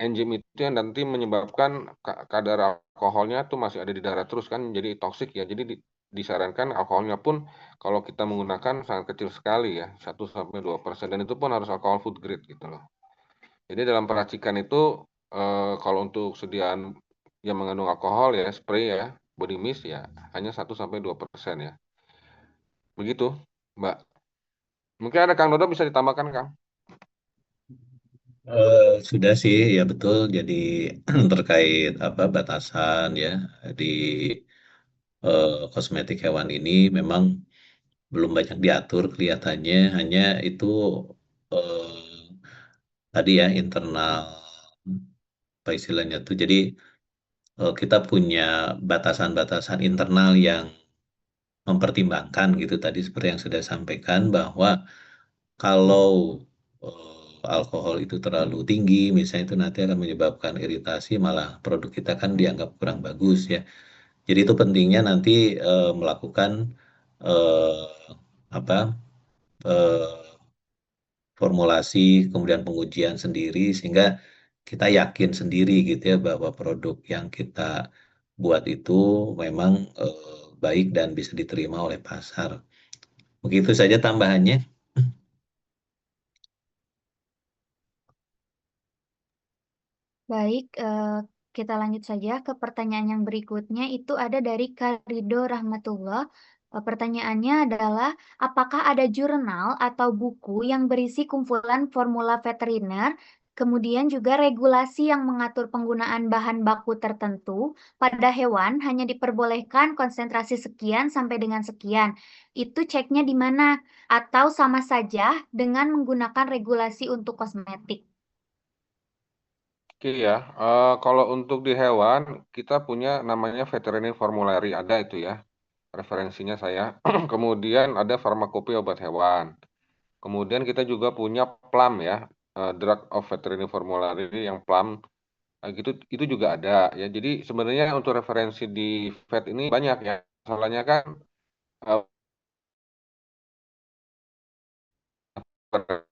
enzim itu yang nanti menyebabkan kadar alkoholnya tuh masih ada di darah terus kan, jadi toksik ya. Jadi disarankan alkoholnya pun kalau kita menggunakan sangat kecil sekali ya, 1 sampai 2%, dan itu pun harus alkohol food grade gitu loh. Jadi dalam peracikan itu kalau untuk sediaan yang mengandung alkohol ya spray ya, body mist ya hanya 1 sampai 2% ya. Begitu, Mbak. Mungkin ada Kang Dodo bisa ditambahkan, Kang.
Sudah sih, ya betul. Jadi terkait apa batasan ya di kosmetik hewan ini memang belum banyak diatur kelihatannya. Hanya itu eh, tadi ya internal apa istilahnya tuh. Jadi kita punya batasan-batasan internal yang mempertimbangkan gitu tadi seperti yang sudah sampaikan bahwa kalau alkohol itu terlalu tinggi, misalnya itu nanti akan menyebabkan iritasi, malah produk kita kan dianggap kurang bagus ya. Jadi itu pentingnya nanti melakukan eh, apa eh, formulasi, kemudian pengujian sendiri sehingga kita yakin sendiri gitu ya bahwa produk yang kita buat itu memang baik dan bisa diterima oleh pasar. Begitu saja tambahannya.
Baik, kita lanjut saja ke pertanyaan yang berikutnya. Itu ada dari Karido Rahmatullah. Pertanyaannya adalah, apakah ada jurnal atau buku yang berisi kumpulan formula veteriner, kemudian juga regulasi yang mengatur penggunaan bahan baku tertentu pada hewan hanya diperbolehkan konsentrasi sekian sampai dengan sekian. Itu ceknya di mana? Atau sama saja dengan menggunakan regulasi untuk kosmetik?
Oke ya, kalau untuk di hewan, kita punya namanya veterinary formulary, ada itu ya, referensinya saya. Kemudian ada farmakope obat hewan. Kemudian kita juga punya PLAM ya, Drug of Veterinary Formulary yang PLAM, gitu, itu juga ada ya. Jadi sebenarnya untuk referensi di vet ini banyak ya. Masalahnya kan pada